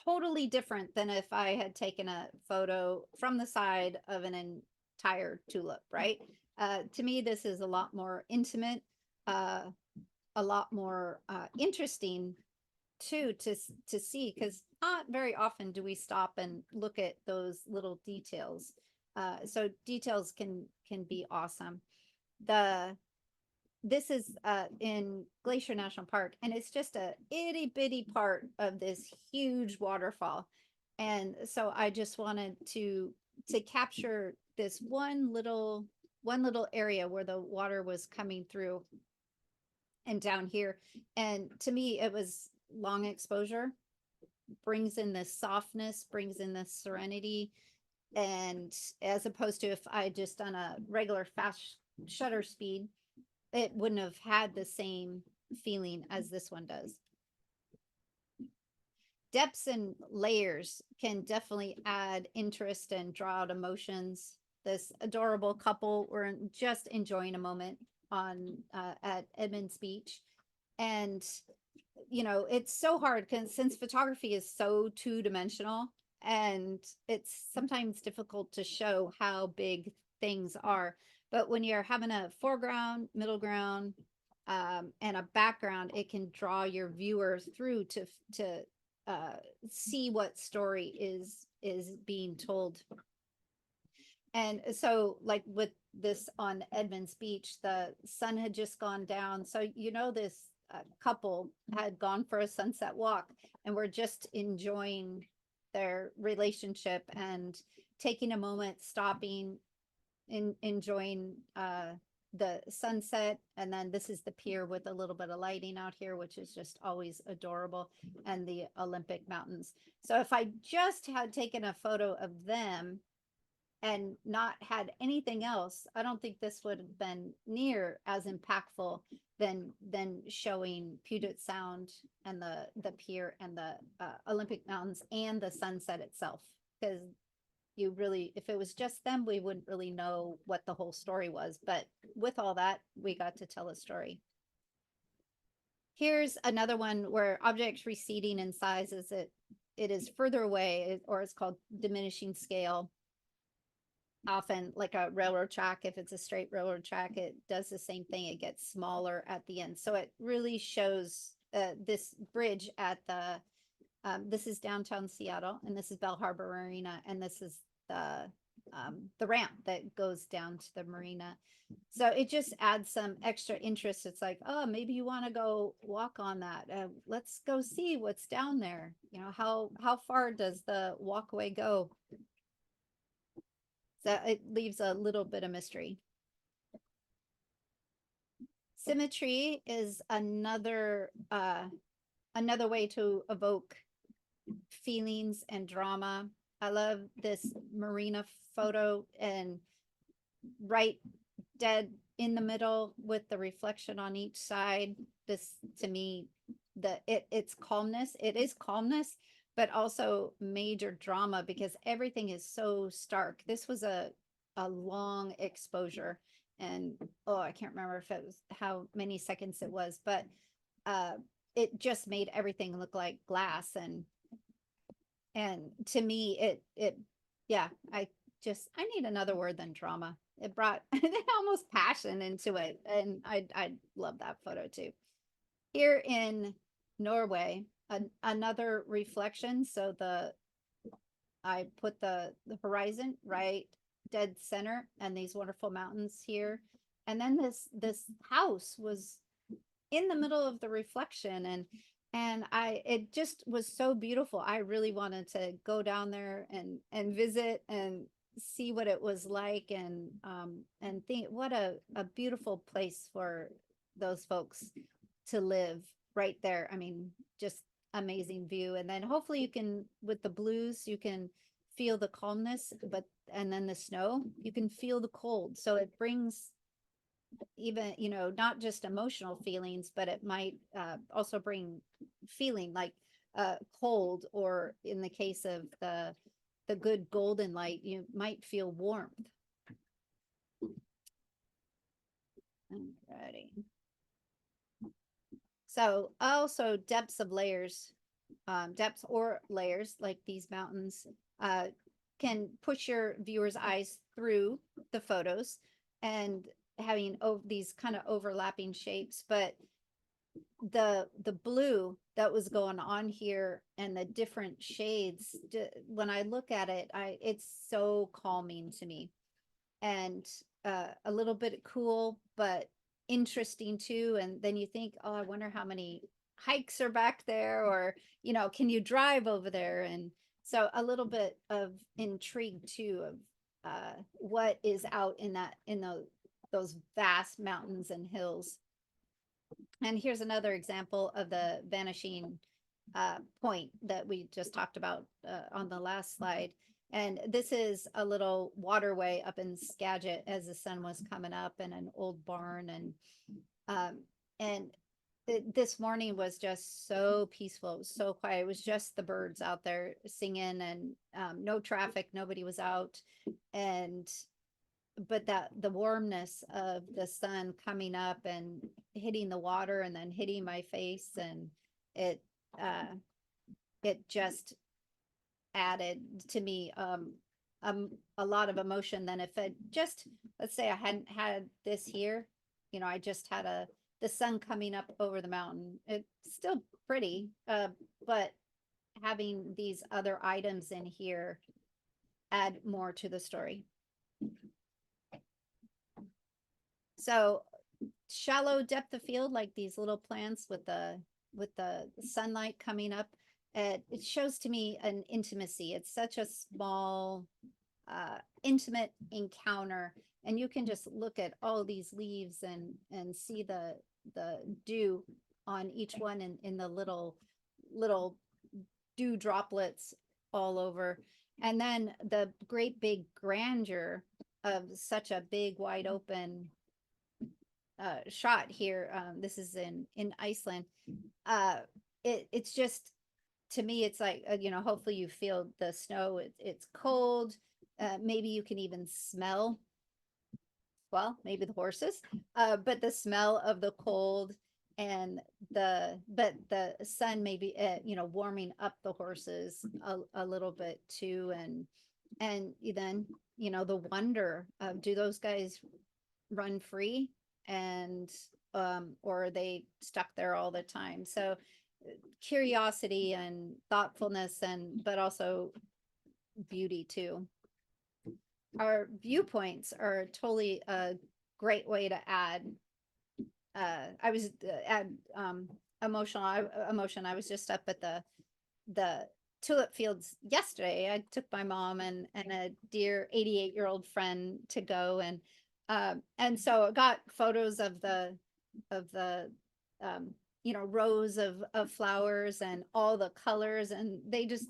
totally different than if I had taken a photo from the side of an entire tulip, right? To me, this is a lot more intimate, a lot more interesting too, to see, because not very often do we stop and look at those little details. So details can be awesome. This is in Glacier National Park, and it's just a itty bitty part of this huge waterfall. And so I just wanted to capture this one little area where the water was coming through and down here. And to me, it was long exposure, brings in this softness, brings in this serenity. And as opposed to if I just done a regular fast shutter speed, it wouldn't have had the same feeling as this one does. Depths and layers can definitely add interest and draw out emotions. This adorable couple were just enjoying a moment on at Edmonds Beach, and you know it's so hard because since photography is so two-dimensional, and it's sometimes difficult to show how big things are. But when you're having a foreground, middle ground, and a background, it can draw your viewer through to uh, see what story is being told. And so, like with this on Edmonds Beach, the sun had just gone down. So, you know, this couple had gone for a sunset walk and were just enjoying their relationship and taking a moment, stopping, enjoying the sunset. And then this is the pier with a little bit of lighting out here, which is just always adorable, and the Olympic Mountains. So, if I just had taken a photo of them and not had anything else, I don't think this would have been near as impactful than showing Puget Sound and the pier and the Olympic Mountains and the sunset itself. Because you really, if it was just them, we wouldn't really know what the whole story was. But with all that, we got to tell a story. Here's another one where objects receding in size as it is further away, or it's called diminishing scale. Often like a railroad track, if it's a straight railroad track, it does the same thing. It gets smaller at the end. So it really shows this bridge at this is downtown Seattle, and this is Bell Harbor Marina, and this is the ramp that goes down to the marina. So it just adds some extra interest. It's like, oh, maybe you want to go walk on that. Let's go see what's down there. You know, how far does the walkway go? So it leaves a little bit of mystery. Symmetry is another way to evoke feelings and drama. I love this marina photo, and right dead in the middle with the reflection on each side. This to me, it's calmness. It is calmness, but also major drama because everything is so stark. This was a long exposure, and oh, I can't remember if it was how many seconds it was, but uh it just made everything look like glass. And to me it yeah, I need another word than drama. It brought almost passion into it, and I love that photo too. Here in Norway, another reflection. So I put the horizon right dead center, and these wonderful mountains here, and then this house was in the middle of the reflection, and it just was so beautiful. I really wanted to go down there and visit and see what it was like, and think what a beautiful place for those folks to live right there. I mean, just amazing view. And then hopefully you can, with the blues, you can feel the calmness, but and then the snow, you can feel the cold. So it brings even, you know, not just emotional feelings, but it might also bring feeling like cold, or in the case of the good golden light, you might feel warmth. Alrighty. So also depths of layers, depths or layers like these mountains uh, can push your viewer's eyes through the photos, and having these kind of overlapping shapes. But the blue that was going on here and the different shades, when I look at it, it's so calming to me, and a little bit cool, but interesting too. And then you think, oh, I wonder how many hikes are back there, or, you know, can you drive over there? And so a little bit of intrigue too of what is out in those vast mountains and hills. And here's another example of the vanishing point that we just talked about on the last slide. And this is a little waterway up in Skagit as the sun was coming up, and an old barn. Um, and this morning was just so peaceful. It was so quiet. It was just the birds out there singing, and no traffic. Nobody was out. And but that the warmness of the sun coming up and hitting the water and then hitting my face, and it uh it just added to me a lot of emotion. Than if it just, let's say I hadn't had this here, I just had the sun coming up over the mountain. It's still pretty, but having these other items in here add more to the story. So shallow depth of field, like these little plants with the sunlight coming up, it shows to me an intimacy. It's such a small, intimate encounter, and you can just look at all these leaves and see the dew on each one, in the little dew droplets all over. And then the great big grandeur of such a big wide open shot here. This is in Iceland. uh it's just, to me, it's like, hopefully you feel the snow. It's cold. Maybe you can even smell, well, maybe the horses, but the smell of the cold, and the sun maybe, warming up the horses a little bit too. And then, the wonder of, do those guys run free, and or are they stuck there all the time? So curiosity and thoughtfulness, and but also beauty too. Our viewpoints are totally a great way to add. I was add emotion. I was just up at the tulip fields yesterday. I took my mom and a dear 88-year-old friend to go, and so I got photos of the rows of flowers and all the colors, and they just,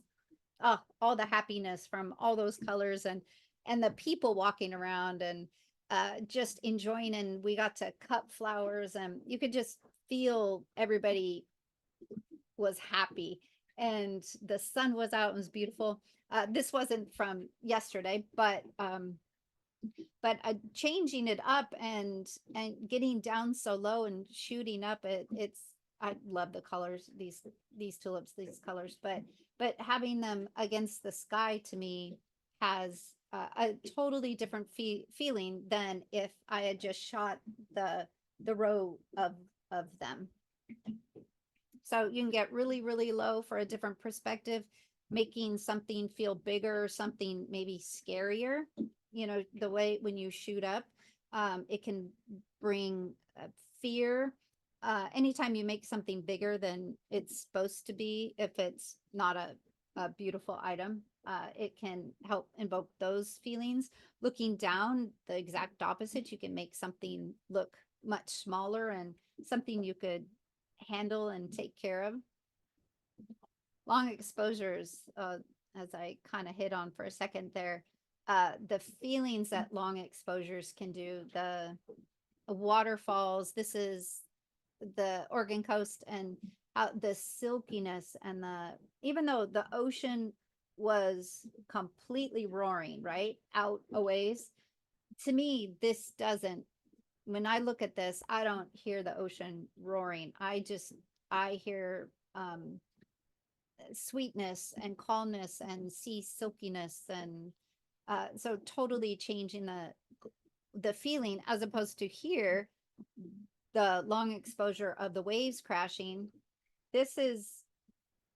oh, all the happiness from all those colors, and the people walking around, and just enjoying. And we got to cut flowers, and you could just feel everybody was happy, and the sun was out and was beautiful. This wasn't from yesterday, but changing it up and getting down so low and shooting up, it's, I love the colors, these tulips, these colors, but having them against the sky, to me, has a totally different feeling than if I had just shot the row of them. So you can get really, really low for a different perspective, making something feel bigger, something maybe scarier. The way when you shoot up, it can bring fear. Anytime you make something bigger than it's supposed to be, if it's not a beautiful item, it can help invoke those feelings. Looking down, the exact opposite. You can make something look much smaller and something you could handle and take care of. Long exposures, as I kind of hit on for a second there, the feelings that long exposures can do, the waterfalls. This is the Oregon coast, and the silkiness, and even though the ocean was completely roaring right out a ways, to me, this doesn't. When I look at this, I don't hear the ocean roaring. I hear sweetness and calmness and sea silkiness, and so totally changing the feeling, as opposed to here, the long exposure of the waves crashing. This is,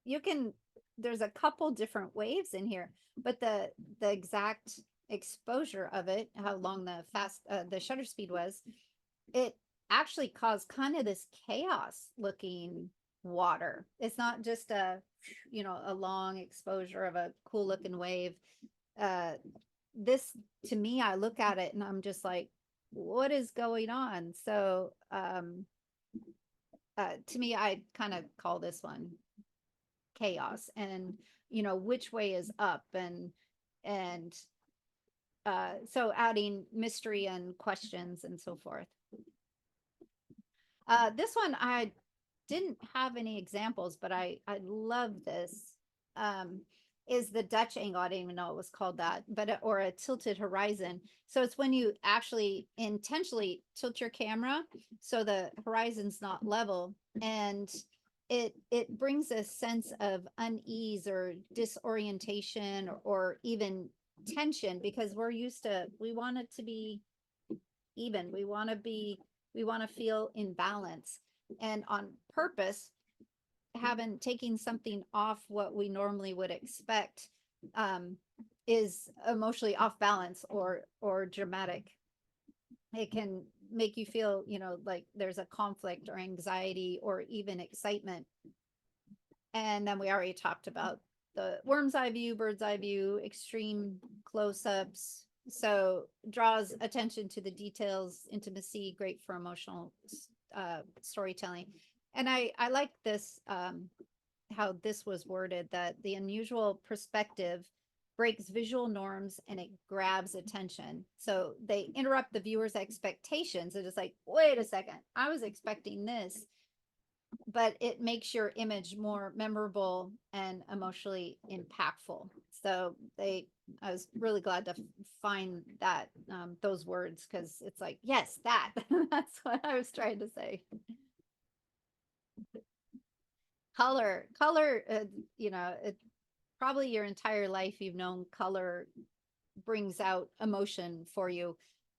you can, there's a couple different waves in here, but the exact exposure of it, how long the shutter speed was, it actually caused kind of this chaos looking water. It's not just a long exposure of a cool looking wave. This, to me, I look at it and I'm just like, what is going on? So to me, I kind of call this one chaos, and which way is up, And so adding mystery and questions and so forth. This one I didn't have any examples, but I love this. Um, is the Dutch angle. I didn't even know it was called that, but or a tilted horizon. So it's when you actually intentionally tilt your camera so the horizon's not level, and it brings a sense of unease or disorientation or even tension, because we're used to, we want it to be even. We want to feel in balance. And on purpose, having taking something off what we normally would expect um, is emotionally off balance or dramatic. It can make you feel, you know, like there's a conflict or anxiety or even excitement. And then we already talked about the worm's eye view, bird's eye view, extreme close-ups. So draws attention to the details, intimacy, great for emotional storytelling. And I like this, how this was worded, that the unusual perspective breaks visual norms and it grabs attention. So they interrupt the viewer's expectations. It is like, wait a second, I was expecting this, but it makes your image more memorable and emotionally impactful. So I was really glad to find that, those words, because it's like, yes, that, that's what I was trying to say. Color, you know, probably your entire life you've known color brings out emotion for you.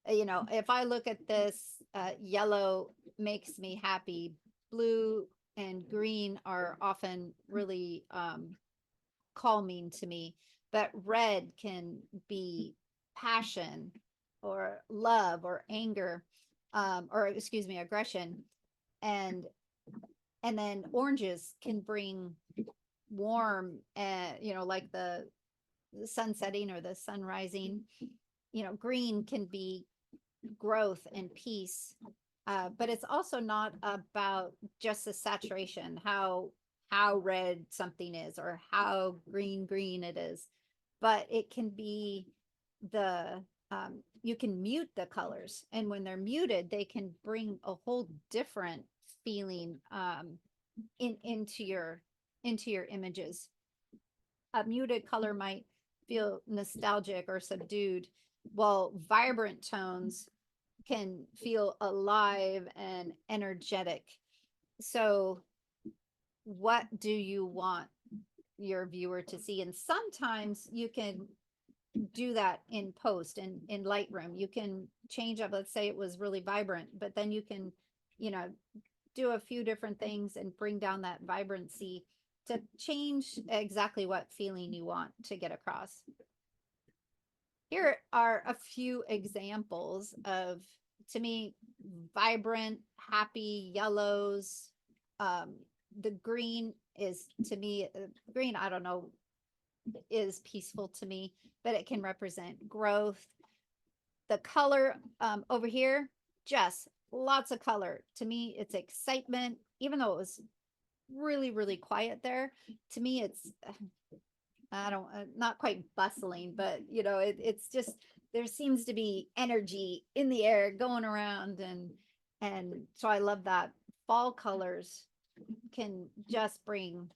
You know, if I look at this, yellow makes me happy. Blue and green are often really calming to me, but red can be passion or love or anger, or excuse me, aggression. And then oranges can bring warm, you know, like the sun setting or the sun rising. You know, green can be growth and peace. But it's also not about just the saturation, how red something is or how green it is, but it can be the you can mute the colors, and when they're muted, they can bring a whole different feeling into your images. A muted color might feel nostalgic or subdued, while vibrant tones can feel alive and energetic. So what do you want your viewer to see? And sometimes you can do that in post and in Lightroom. You can change up, let's say it was really vibrant, but then you can, you know, do a few different things and bring down that vibrancy to change exactly what feeling you want to get across. Here are a few examples of, to me, vibrant, happy yellows. The green is, to me, green, I don't know, is peaceful to me, but it can represent growth. The color over here, just lots of color. To me, it's excitement, even though it was really, really quiet there. To me, it's, I don't, not quite bustling, but you know, it's just, there seems to be energy in the air going around, and so I love that. Fall colors can just bring,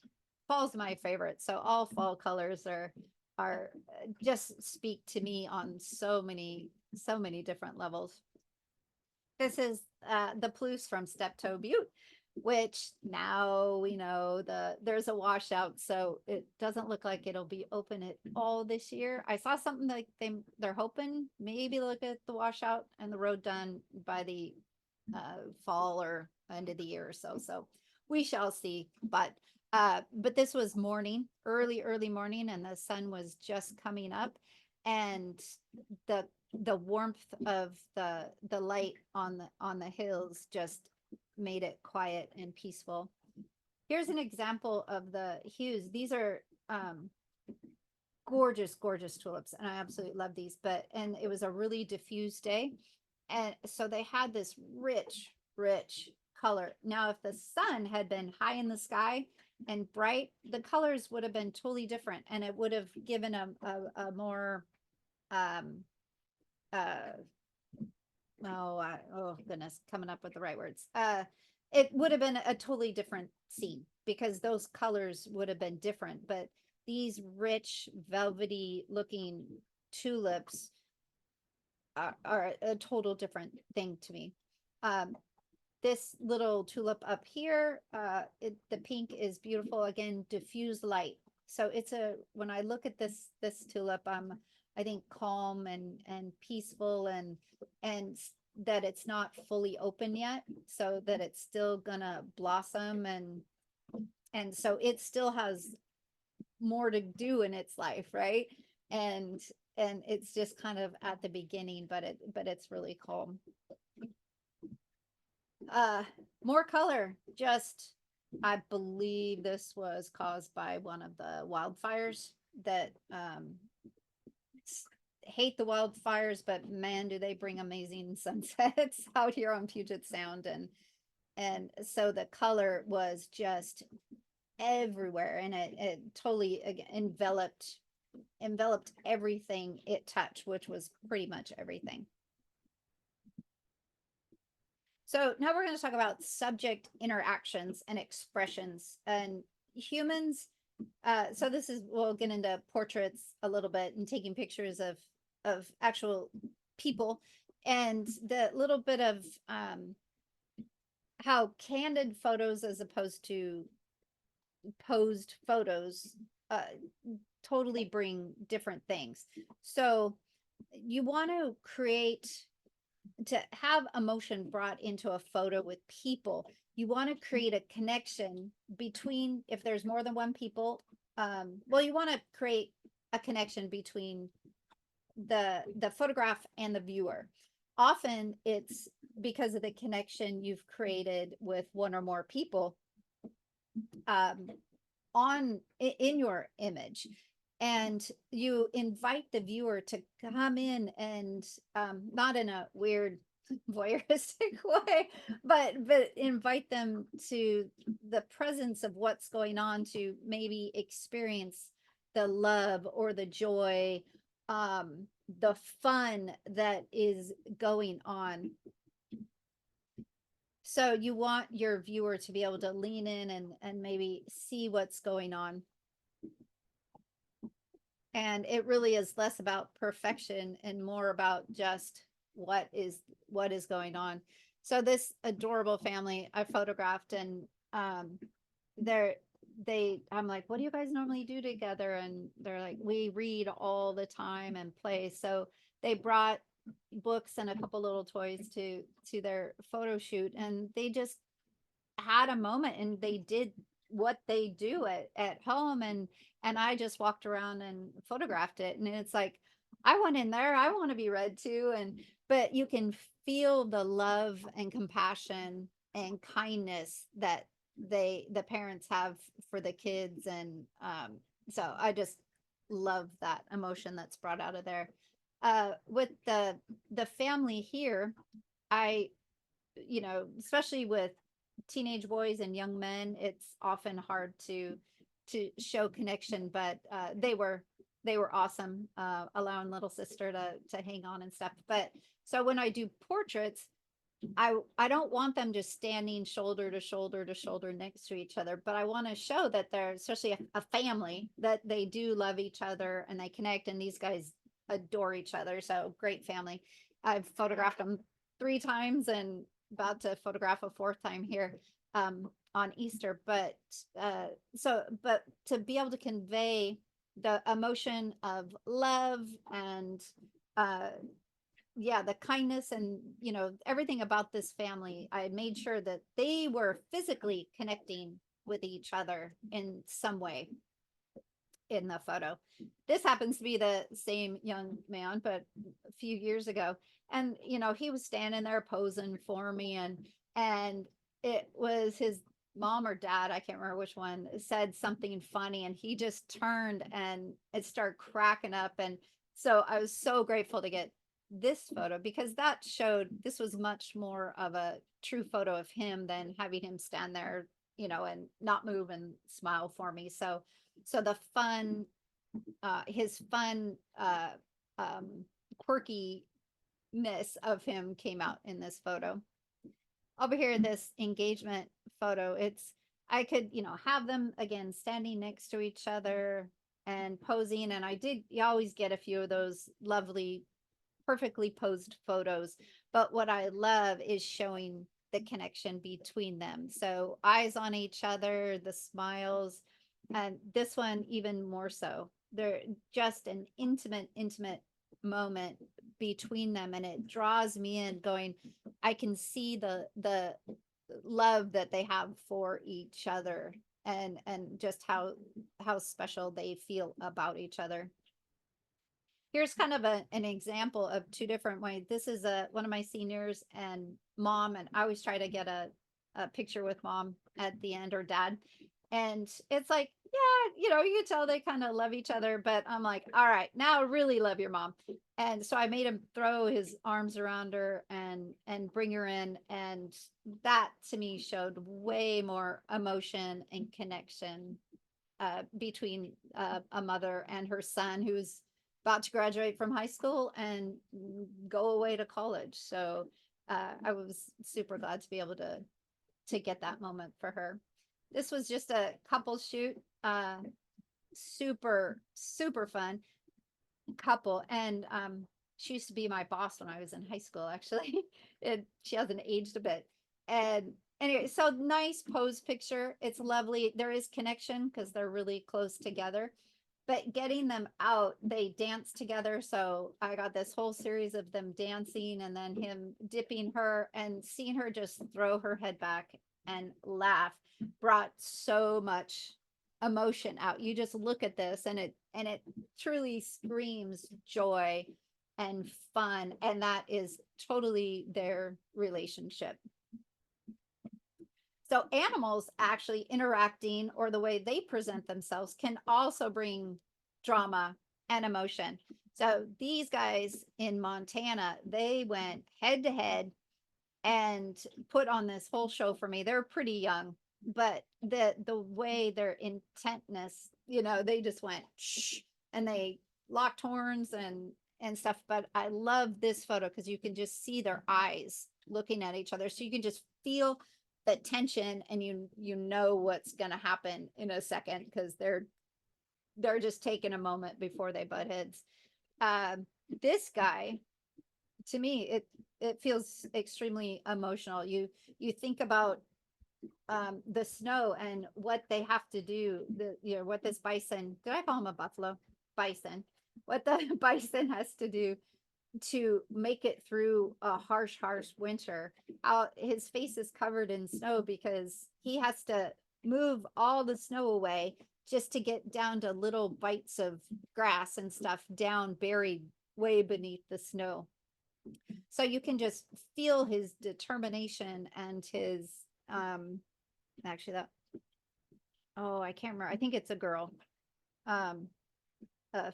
fall's my favorite, so all fall colors are just speak to me on so many different levels. This is the Palouse from Steptoe Butte, which now we know there's a washout, so it doesn't look like it'll be open at all this year. I saw something like they're hoping maybe look at the washout and the road done by the fall or end of the year or so. So we shall see. But this was morning, early morning, and the sun was just coming up, and the warmth of the light on the hills just made it quiet and peaceful. Here's an example of the hues. These are gorgeous tulips, and I absolutely love these. And it was a really diffused day, and so they had this rich color. Now, if the sun had been high in the sky, and bright, the colors would have been totally different, and it would have given a more um uh oh goodness, coming up with the right words. It would have been a totally different scene because those colors would have been different. But these rich, velvety looking tulips are a total different thing to me. Um, this little tulip up here, the pink is beautiful. Again, diffuse light. So it's when I look at this tulip, I think calm and peaceful and that it's not fully open yet, so that it's still gonna blossom and so it still has more to do in its life, right? And and it's just kind of at the beginning, but it's really calm. Uh, more color. Just, I believe this was caused by one of the wildfires that hate the wildfires, but man, do they bring amazing sunsets out here on Puget Sound. And so the color was just everywhere, and it totally enveloped everything it touched, which was pretty much everything. So now we're going to talk about subject interactions and expressions and humans. So this is, we'll get into portraits a little bit and taking pictures of actual people, and the little bit of how candid photos as opposed to posed photos uh, totally bring different things. So you want to have emotion brought into a photo with people. You want to create a connection between, if there's more than one people, well, you want to create a connection between the photograph and the viewer. Often it's because of the connection you've created with one or more people in your image, and you invite the viewer to come in and not in a weird voyeuristic way, but invite them to the presence of what's going on, to maybe experience the love or the joy, the fun that is going on. So you want your viewer to be able to lean in and maybe see what's going on. And it really is less about perfection and more about just what is going on. So this adorable family I photographed, and I'm like, what do you guys normally do together? And they're like, we read all the time and play. So they brought books and a couple little toys to their photo shoot, and they just had a moment and they did what they do at home, and I just walked around and photographed it, and it's like, I went in there, I want to be read too. And but you can feel the love and compassion and kindness that the parents have for the kids. And so I just love that emotion that's brought out of there. With the family here, I, especially with teenage boys and young men, it's often hard to show connection, but they were awesome, allowing little sister to hang on and stuff. But so when I do portraits, I don't want them just standing shoulder to shoulder to shoulder next to each other, but I want to show that they're, especially a family, that they do love each other and they connect, and these guys adore each other. So great family. I've photographed them 3 times and about to photograph a 4th time here on Easter. But but to be able to convey the emotion of love and the kindness and everything about this family, I made sure that they were physically connecting with each other in some way in the photo. This happens to be the same young man, but a few years ago. And, he was standing there posing for me, and it was his mom or dad, I can't remember which one, said something funny, and he just turned and it started cracking up. And so I was so grateful to get this photo, because that showed this was much more of a true photo of him than having him stand there, and not move and smile for me. So the fun, his fun, quirkiness of him came out in this photo. Over here, this engagement photo, I could, have them again standing next to each other and posing. And you always get a few of those lovely, perfectly posed photos. But what I love is showing the connection between them. So eyes on each other, the smiles, and this one even more so. They're just an intimate moment between them, and it draws me in going, I can see the love that they have for each other, and just how special they feel about each other. Here's kind of an example of two different ways. This is one of my seniors and mom, and I always try to get a picture with mom at the end, or dad. And it's like, yeah, you can tell they kind of love each other, but I'm like, all right, now really love your mom. And so I made him throw his arms around her and bring her in. And that to me showed way more emotion and connection between a mother and her son, who's about to graduate from high school and go away to college. So I was super glad to be able to get that moment for her. This was just a couple shoot, super fun couple. And she used to be my boss when I was in high school, actually. She hasn't aged a bit. And anyway, so nice pose picture. It's lovely. There is connection because they're really close together. But getting them out, they dance together. So I got this whole series of them dancing, and then him dipping her, and seeing her just throw her head back and laugh brought so much emotion out. You just look at this, and it truly screams joy and fun, and that is totally their relationship. So animals actually interacting, or the way they present themselves, can also bring drama and emotion. So these guys in Montana, they went head to head and put on this whole show for me. They're pretty young, but the way their intentness, they just went shh, and they locked horns and stuff. But I love this photo because you can just see their eyes looking at each other, so you can just feel the tension, and you know what's going to happen in a second, because they're just taking a moment before they butt heads. This guy, to me, it feels extremely emotional. You think about the snow and what they have to do, what this bison, did I call him a buffalo? Bison. What the bison has to do to make it through a harsh winter. His face is covered in snow because he has to move all the snow away just to get down to little bites of grass and stuff down buried way beneath the snow. So you can just feel his determination and his actually that, oh, I can't remember. I think it's a girl.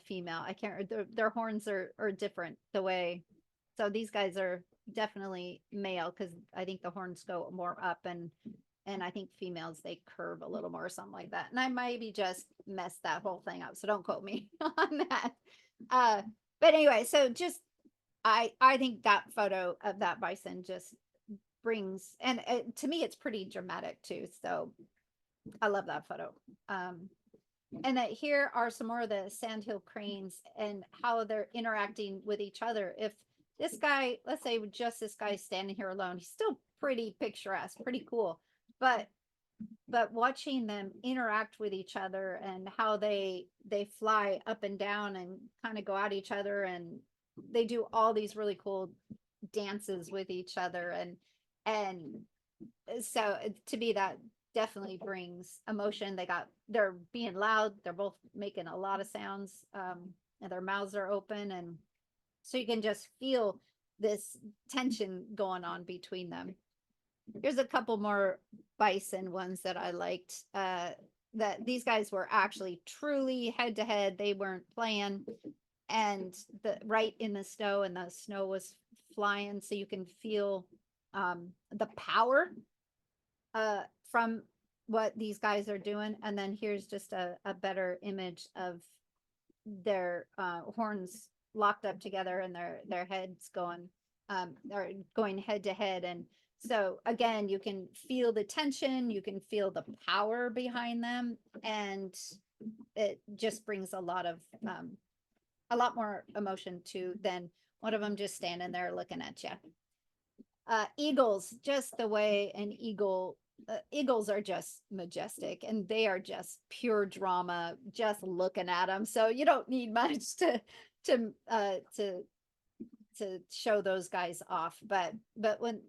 Female. I can't. Their horns are different the way. So these guys are definitely male, because I think the horns go more up, and I think females, they curve a little more or something like that. And I maybe just messed that whole thing up, so don't quote me on that. But anyway, so just I think that photo of that bison just brings, and to me it's pretty dramatic too. So I love that photo. And that here are some more of the sandhill cranes and how they're interacting with each other. If this guy, let's say just this guy standing here alone, he's still pretty picturesque, pretty cool. But watching them interact with each other, and how they fly up and down and kind of go at each other, and they do all these really cool dances with each other, and so to me that definitely brings emotion. They're being loud, they're both making a lot of sounds, and their mouths are open, and so you can just feel this tension going on between them. Here's a couple more bison ones that I liked, that these guys were actually truly head to head. They weren't playing, and right in the snow, and the snow was flying, so you can feel the power from what these guys are doing. And then here's just a better image of their horns locked up together and their heads going are going head to head. And so again, you can feel the tension, you can feel the power behind them, and it just brings a lot more emotion to than one of them just standing there looking at you. Eagles, just the way an eagles are just majestic, and they are just pure drama just looking at them. So you don't need much to to show those guys off. But when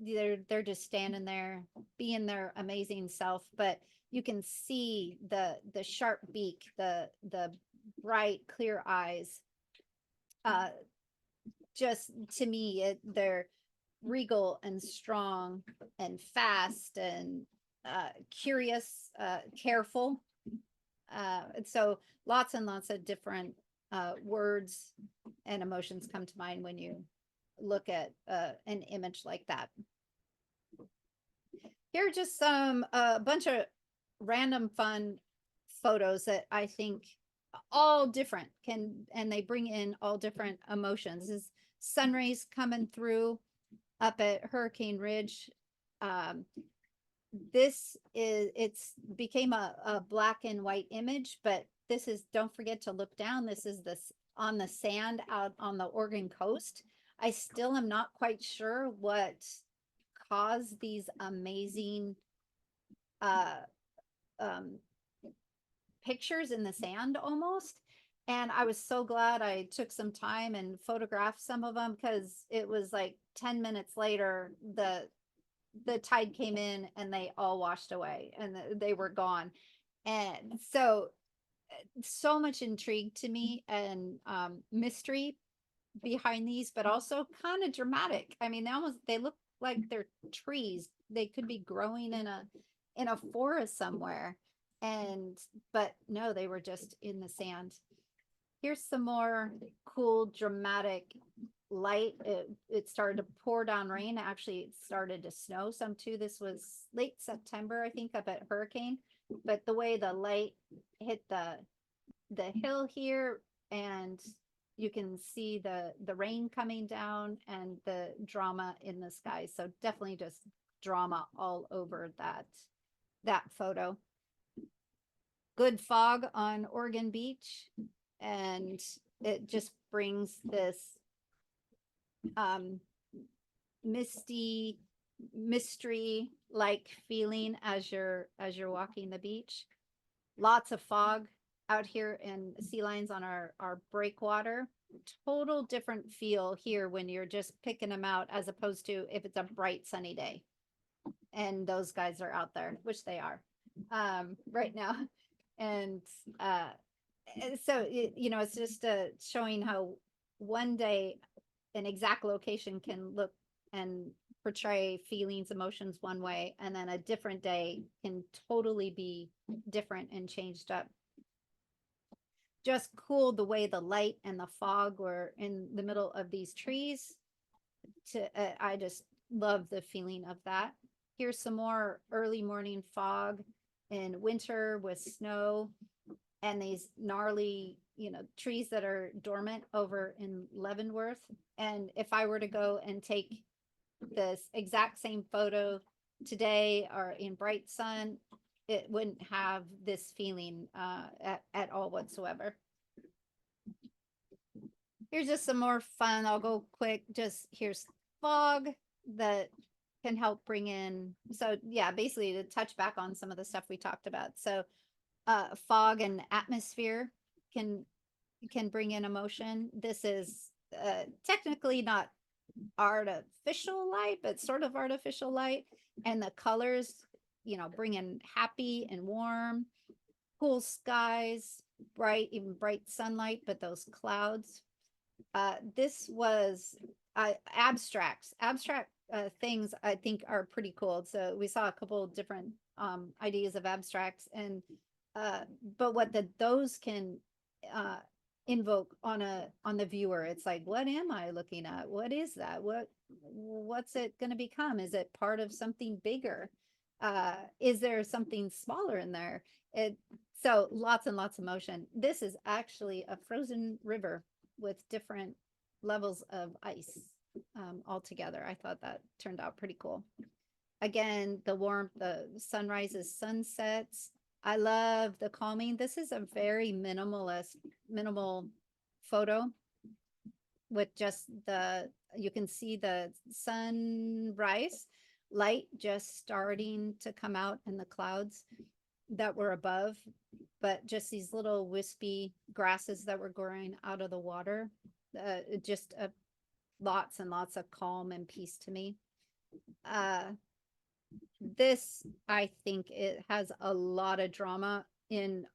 they're just standing there being their amazing self, but you can see the sharp beak, the bright clear eyes. Just to me, they're regal and strong and fast and curious, careful. And so lots and lots of different words and emotions come to mind when you look at an image like that. Here are just some a bunch of random fun photos that I think all different and they bring in all different emotions. This is sun rays coming through up at Hurricane Ridge. Um, this is it's became a black and white image, but this is, don't forget to look down. This is this on the sand out on the Oregon coast. I still am not quite sure what caused these amazing uh um pictures in the sand almost. And I was so glad I took some time and photographed some of them, because it was like 10 minutes later, the tide came in and they all washed away and they were gone. And so much intrigue to me, and mystery behind these, but also kind of dramatic. I mean, they look like they're trees. They could be growing in a forest somewhere. And but no, they were just in the sand. Here's some more cool dramatic light. It started to pour down rain. Actually, it started to snow some too. This was late September, I think, up at Hurricane. But the way the light hit the hill here, and you can see the rain coming down and the drama in the sky. So definitely just drama all over that photo. Good fog on Oregon Beach, and it just brings this misty mystery like feeling as you're walking the beach. Lots of fog out here in sea lions on our breakwater. Total different feel here when you're just picking them out, as opposed to if it's a bright sunny day and those guys are out there, which they are right now. And so it's just showing how one day an exact location can look and portray feelings, emotions one way, and then a different day can totally be different and changed up. Just cool the way the light and the fog were in the middle of these trees. I just love the feeling of that. Here's some more early morning fog in winter with snow and these gnarly, trees that are dormant over in Leavenworth. And if I were to go and take this exact same photo today or in bright sun, it wouldn't have this feeling at all whatsoever. Here's just some more fun. I'll go quick. Just here's fog that can help bring in. So yeah, basically to touch back on some of the stuff we talked about. So fog and atmosphere can bring in emotion. This is technically not artificial light, but sort of artificial light. And the colors, bring in happy and warm, cool skies, even bright sunlight, but those clouds. This was abstract things I think are pretty cool. So we saw a couple of different ideas of abstracts, and but what those can invoke on the viewer. It's like, what am I looking at? What is that? What's it going to become? Is it part of something bigger? Is there something smaller in there? So lots and lots of motion. This is actually a frozen river with different levels of ice all together. I thought that turned out pretty cool. Again, the warmth, the sunrises, sunsets. I love the calming. This is a very minimal photo with just you can see the sunrise light just starting to come out in the clouds that were above, but just these little wispy grasses that were growing out of the water. Just lots and lots of calm and peace to me. This, I think it has a lot of drama in,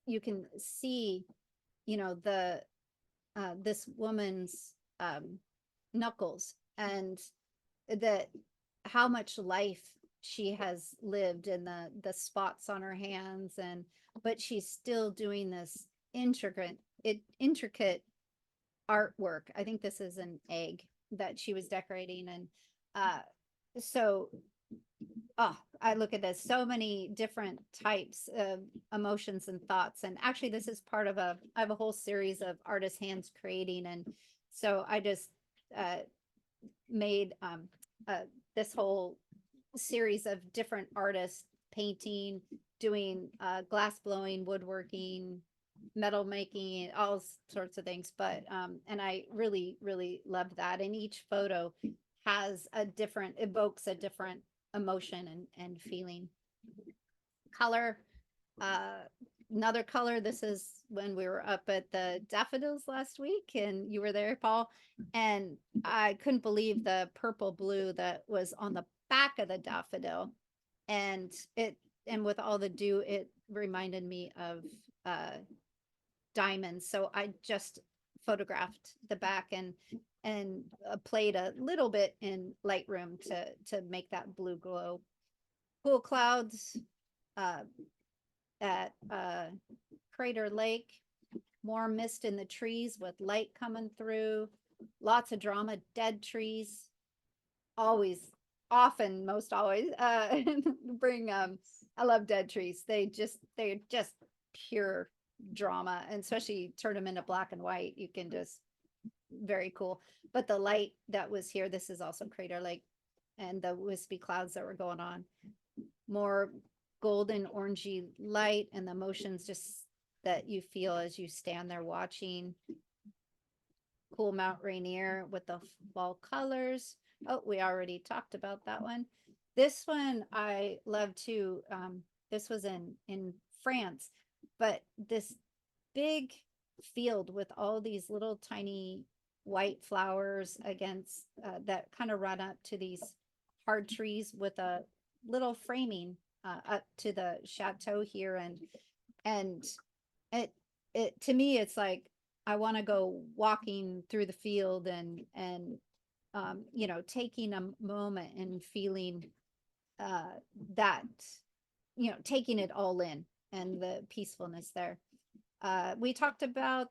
you can see, this woman's knuckles, and that how much life she has lived, and the spots on her hands, and but she's still doing this intricate artwork. I think this is an egg that she was decorating, and so I look at this, so many different types of emotions and thoughts. And actually this is part of I have a whole series of artist hands creating, and so I just made this whole series of different artists painting, doing glass blowing, woodworking, metal making, all sorts of things. But and I really loved that, and each photo has evokes a different emotion and feeling. Color, another color. This is when we were up at the daffodils last week, and you were there, Paul, and I couldn't believe the purple blue that was on the back of the daffodil, and with all the dew, it reminded me of diamonds. So I just photographed the back and played a little bit in Lightroom to make that blue glow. Cool clouds at Crater Lake, more mist in the trees with light coming through, lots of drama, dead trees, always, often, most always bring I love dead trees. They're just pure drama, and especially turn them into black and white. You can just, very cool. But the light that was here, this is also Crater Lake, and the wispy clouds that were going on, more golden orangey light, and the emotions just that you feel as you stand there watching. Cool Mount Rainier with the fall colors. Oh, we already talked about that one. This one I love too. This was in France, but this big field with all these little tiny white flowers against that kind of run up to these hard trees with a little framing up to the chateau here, and it to me it's like I want to go walking through the field and taking a moment and feeling that, taking it all in, and the peacefulness there. We talked about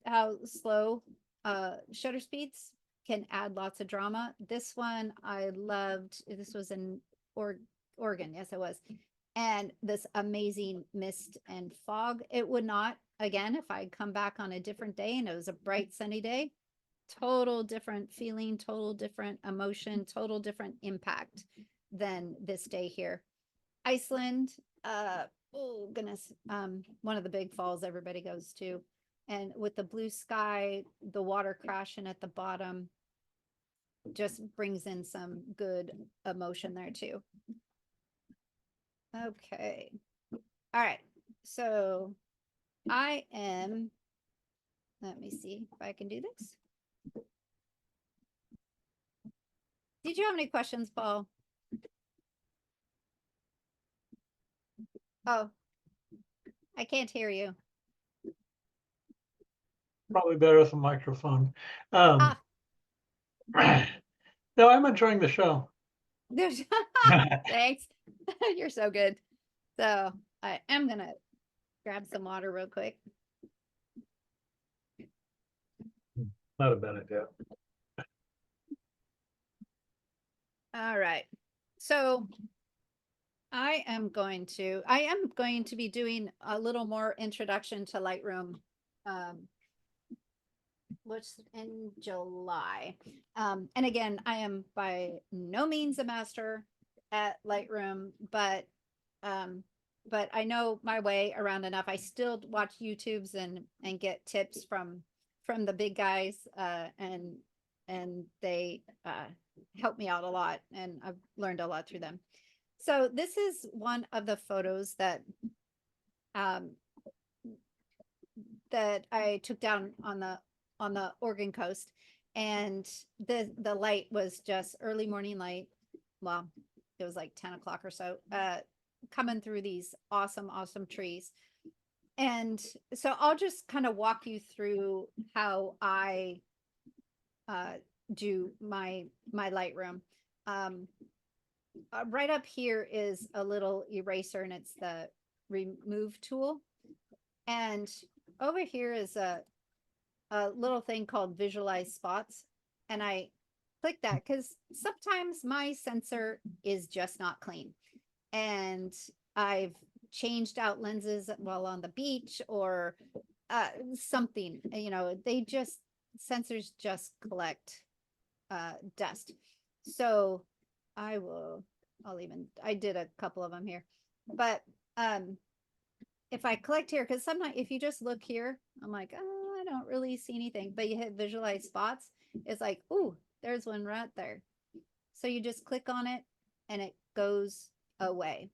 how slow shutter speeds can add lots of drama. This one I loved. This was in Oregon. Yes, it was. And this amazing mist and fog. It would not, again, if I'd come back on a different day and it was a bright sunny day, total different feeling, total different emotion, total different impact than this day here. Iceland, oh goodness, one of the big falls everybody goes to, and with the blue sky, the water crashing at the bottom just brings in some good emotion there too. Okay, all right, so I am, let me see if I can do this. Did you have any questions, Paul? Oh, I can't hear you. Probably better with a microphone. No, I'm enjoying the show. Thanks. You're so good. So I am gonna grab some water real quick. Not a bad idea. All right. So I am going to be doing a little more introduction to Lightroom, um, which in July. And again, I am by no means a master at Lightroom, um, but I know my way around enough. I still watch YouTubes and get tips from the big guys, and they help me out a lot, and I've learned a lot through them. So this is one of the photos um, that I took down on the Oregon coast, and the light was just early morning light. Well, it was like 10 o'clock or so, coming through these awesome trees. And so I'll just kind of walk you through how I uh, do my Lightroom. Um, right up here is a little eraser, and it's the remove tool. And over here is a little thing called visualize spots. And I click that because sometimes my sensor is just not clean. And I've changed out lenses while on the beach, or something, sensors just collect dust. So I did a couple of them here, but if I collect here, because sometimes if you just look here, I'm like, oh, I don't really see anything, but you hit visualize spots, it's like, ooh, there's one right there. So you just click on it and it goes away.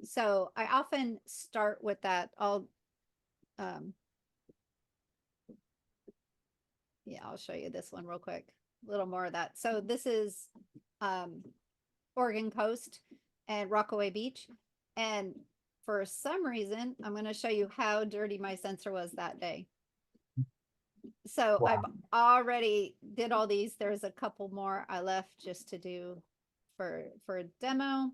So I often start with that. Um, I'll show you this one real quick. A little more of that. So this is um, Oregon coast and Rockaway Beach. And for some reason, I'm going to show you how dirty my sensor was that day. So Wow. I've already did all these. There's a couple more I left just to do for a demo.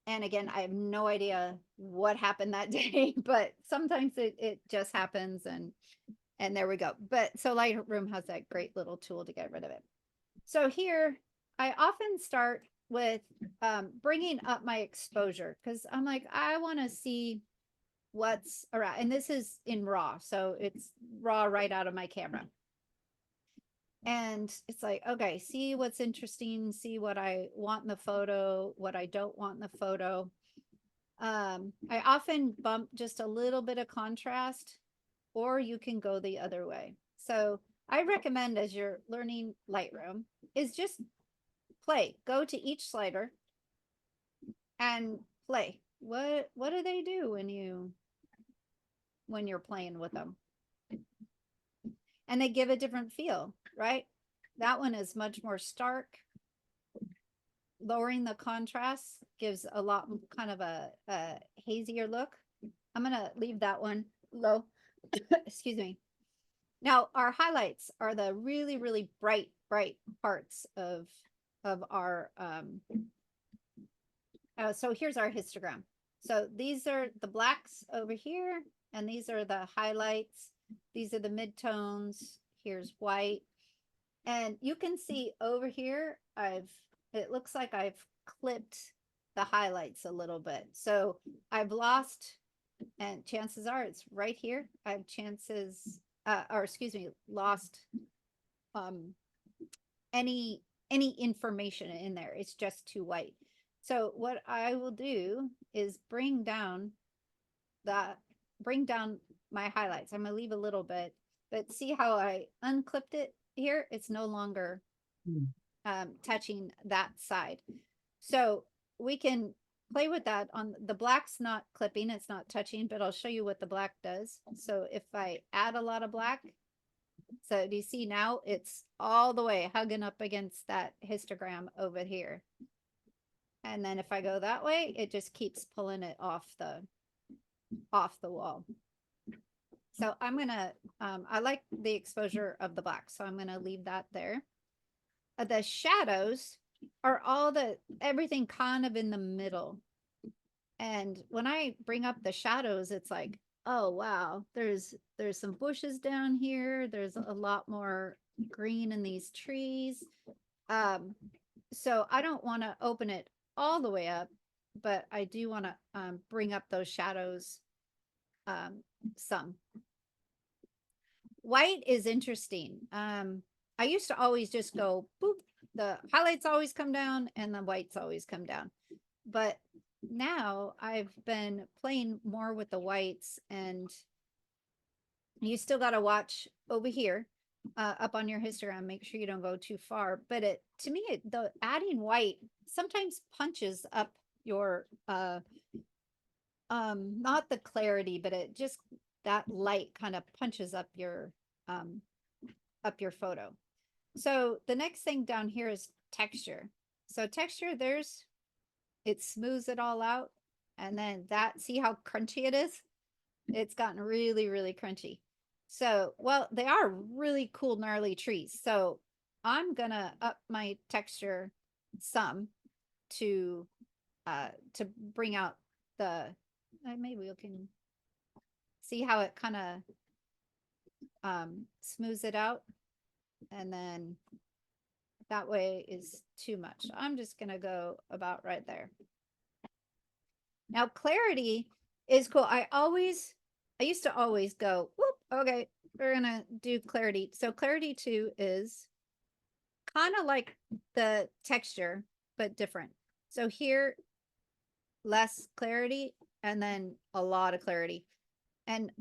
And again, I have no idea what happened that day, but sometimes it just happens, and there we go. But so Lightroom has that great little tool to get rid of it. So here, I often start with bringing up my exposure, because I'm like, I want to see what's around. And this is in RAW, so it's RAW right out of my camera. And it's like, okay, see what's interesting, see what I want in the photo, what I don't want in the photo. I often bump just a little bit of contrast, or you can go the other way. So I recommend, as you're learning Lightroom, is just go to each slider and play. What do they do when you're playing with them? And they give a different feel, right? That one is much more stark. Lowering the contrast gives a lot kind of a hazier look. I'm gonna leave that one low. Excuse me. Now our highlights are the really bright parts of our so here's our histogram. So these are the blacks over here, and these are the highlights. These are the midtones. Here's white. And you can see over here, it looks like I've clipped the highlights a little bit. So I've lost, and chances are it's right here. I've lost any information in there. It's just too white. So what I will do is bring down my highlights. I'm gonna leave a little bit, but see how I unclipped it here? It's no longer touching that side. So we can play with that. On the black's not clipping, it's not touching, but I'll show you what the black does. So if I add a lot of black, so do you see now it's all the way hugging up against that histogram over here. And then if I go that way, it just keeps pulling it off the wall. So I'm gonna, I like the exposure of the black, so I'm gonna leave that there. The shadows are everything kind of in the middle. And when I bring up the shadows, it's like, oh wow, there's some bushes down here. There's a lot more green in these trees. So I don't want to open it all the way up, but I do want to bring up those shadows um, some. White is interesting. I used to always just go boop, the highlights always come down and the whites always come down. But now I've been playing more with the whites, and you still got to watch over here up on your histogram, make sure you don't go too far. But it, to me, the adding white sometimes punches up your not the clarity, but it just, that light kind of punches um up your photo. So the next thing down here is texture. So texture, there's, it smooths it all out. And then that, see how crunchy it is? It's gotten really, really crunchy. So, well, they are really cool, gnarly trees. So I'm gonna up my texture some to bring out the, maybe we can see how it kind of smooths it out. And then that way is too much. I'm just gonna go about right there. Now clarity is cool. I used to always go, whoop, okay, we're gonna do clarity. So clarity 2 is kind of like the texture, but different. So here, less clarity and then a lot of clarity. And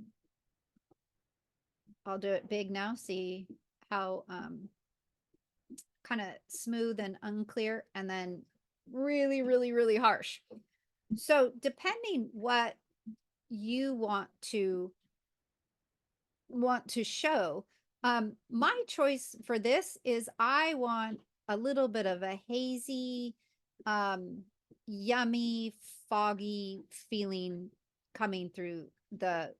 I'll do it big now, see how kind of smooth and unclear, and then really, really, really harsh. So depending what you want to show, my choice for this is I want a little bit of a hazy, um, yummy, foggy feeling coming through the,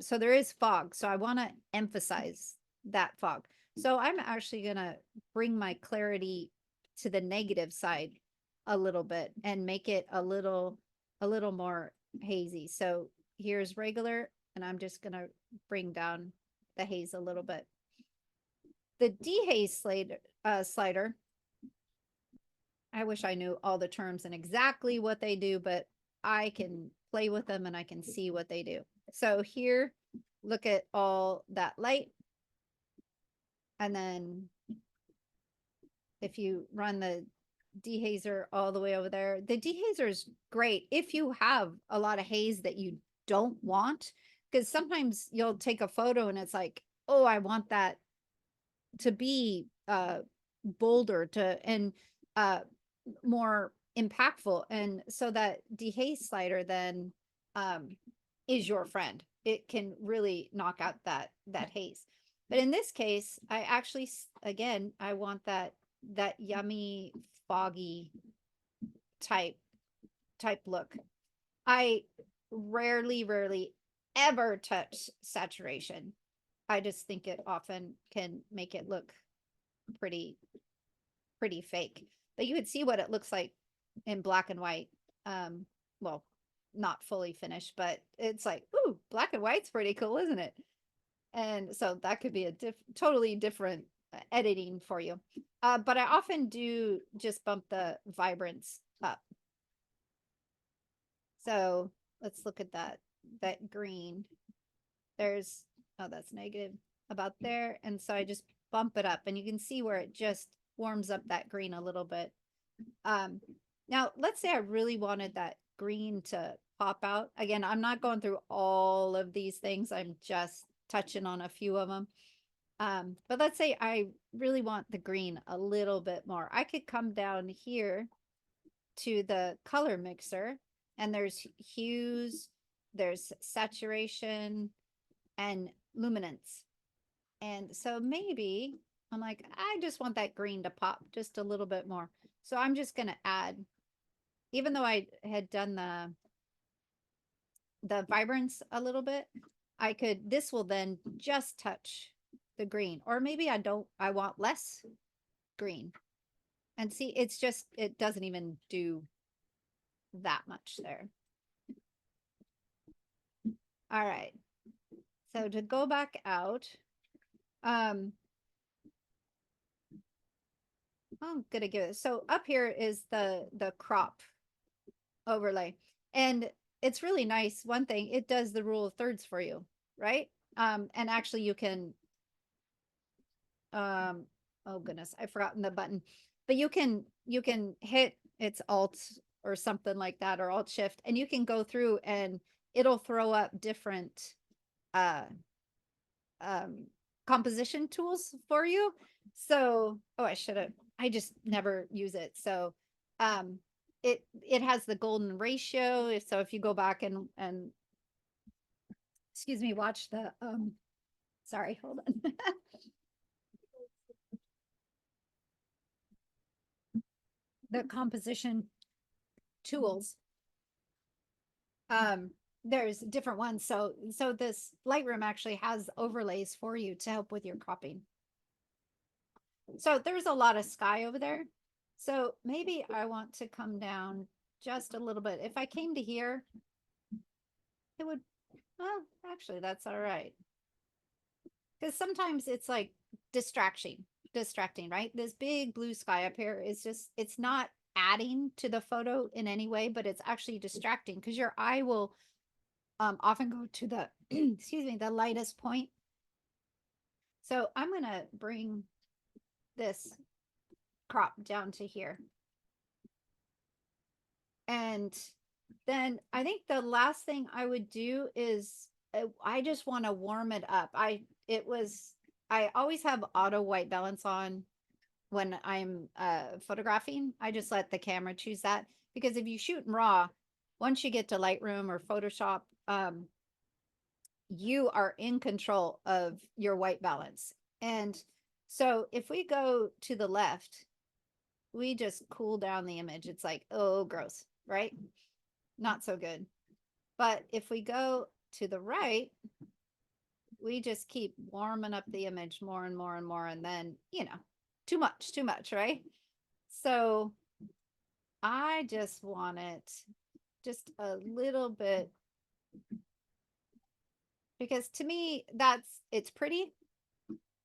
so there is fog. So I want to emphasize that fog. So I'm actually going to bring my clarity to the negative side a little bit and make it a little more hazy. So here's regular, and I'm just going to bring down the haze a little bit. The dehaze slider, I wish I knew all the terms and exactly what they do, but I can play with them and I can see what they do. So here, look at all that light. And then if you run the dehazer all the way over there, the dehazer is great if you have a lot of haze that you don't want, because sometimes you'll take a photo and it's like, oh, I want that to be bolder to and more impactful, and so that dehaze slider then is your friend. It can really knock out that haze. But in this case, I actually, again, I want that yummy, foggy type look. I rarely ever touch saturation. I just think it often can make it look pretty fake. But you would see what it looks like in black and white. Well, not fully finished, but it's like, ooh, black and white's pretty cool, isn't it? And so that could be a totally different editing for you. But I often do just bump the vibrance up. So let's look at that green. There's, oh, that's negative about there. And so I just bump it up, and you can see where it just warms up that green a little bit. Now let's say I really wanted that green to pop out. Again, I'm not going through all of these things. I'm just touching on a few of them. But let's say I really want the green a little bit more. I could come down here to the color mixer, and there's hues, there's saturation and luminance. And so maybe I'm like, I just want that green to pop just a little bit more. So I'm just going to add, even though I had done the vibrance a little bit, I could, this will then just touch the green, or maybe I want less green. And see, it's just, it doesn't even do that much there. All right. So to go back out, I'm gonna give it. So up here is the crop overlay, and it's really nice. One thing, it does the rule of thirds for you, right? And actually you can oh goodness, I've forgotten the button, but you can hit it's alt or something like that, or alt shift, and you can go through and it'll throw up different uh um composition tools for you. So oh, I just never use it. So um it has the golden ratio. So if you go back and excuse me, watch the sorry, hold on. The composition tools, um there's different ones. So this Lightroom actually has overlays for you to help with your cropping. So there's a lot of sky over there. So maybe I want to come down just a little bit. If I came to here, it would, well, actually, that's all right. Because sometimes it's like distracting, right? This big blue sky up here is just, it's not adding to the photo in any way, but it's actually distracting because your eye will often go to the, excuse me, the lightest point. So I'm going to bring this crop down to here. And then I think the last thing I would do is I just want to warm it up. I always have auto white balance on when I'm photographing. I just let the camera choose that, because if you shoot in raw, once you get to Lightroom or Photoshop, you are in control of your white balance. And so if we go to the left, we just cool down the image. It's like, oh, gross, right? Not so good. But if we go to the right, we just keep warming up the image more and more and more. And then, too much, right? So I just want it just a little bit, because to me, it's pretty,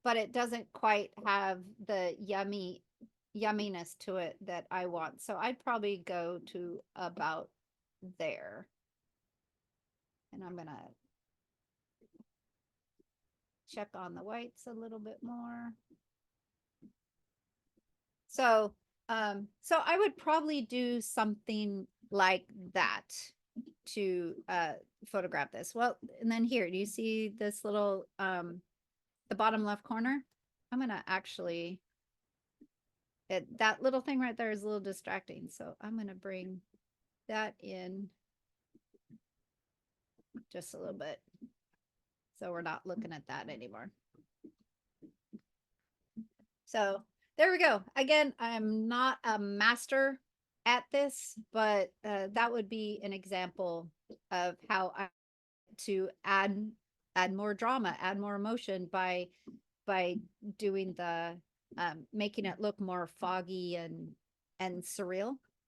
but it doesn't quite have the yumminess to it that I want. So I'd probably go to about there. And I'm going to check on the whites a little bit more. So I would probably do something like that to photograph this. Well, and then here, do you see this little the bottom left corner? I'm gonna actually that little thing right there is a little distracting. So I'm gonna bring that in just a little bit. So we're not looking at that anymore. So there we go. Again, I'm not a master at this, but that would be an example of how I to add more drama, add more emotion by doing the making it look more foggy and surreal.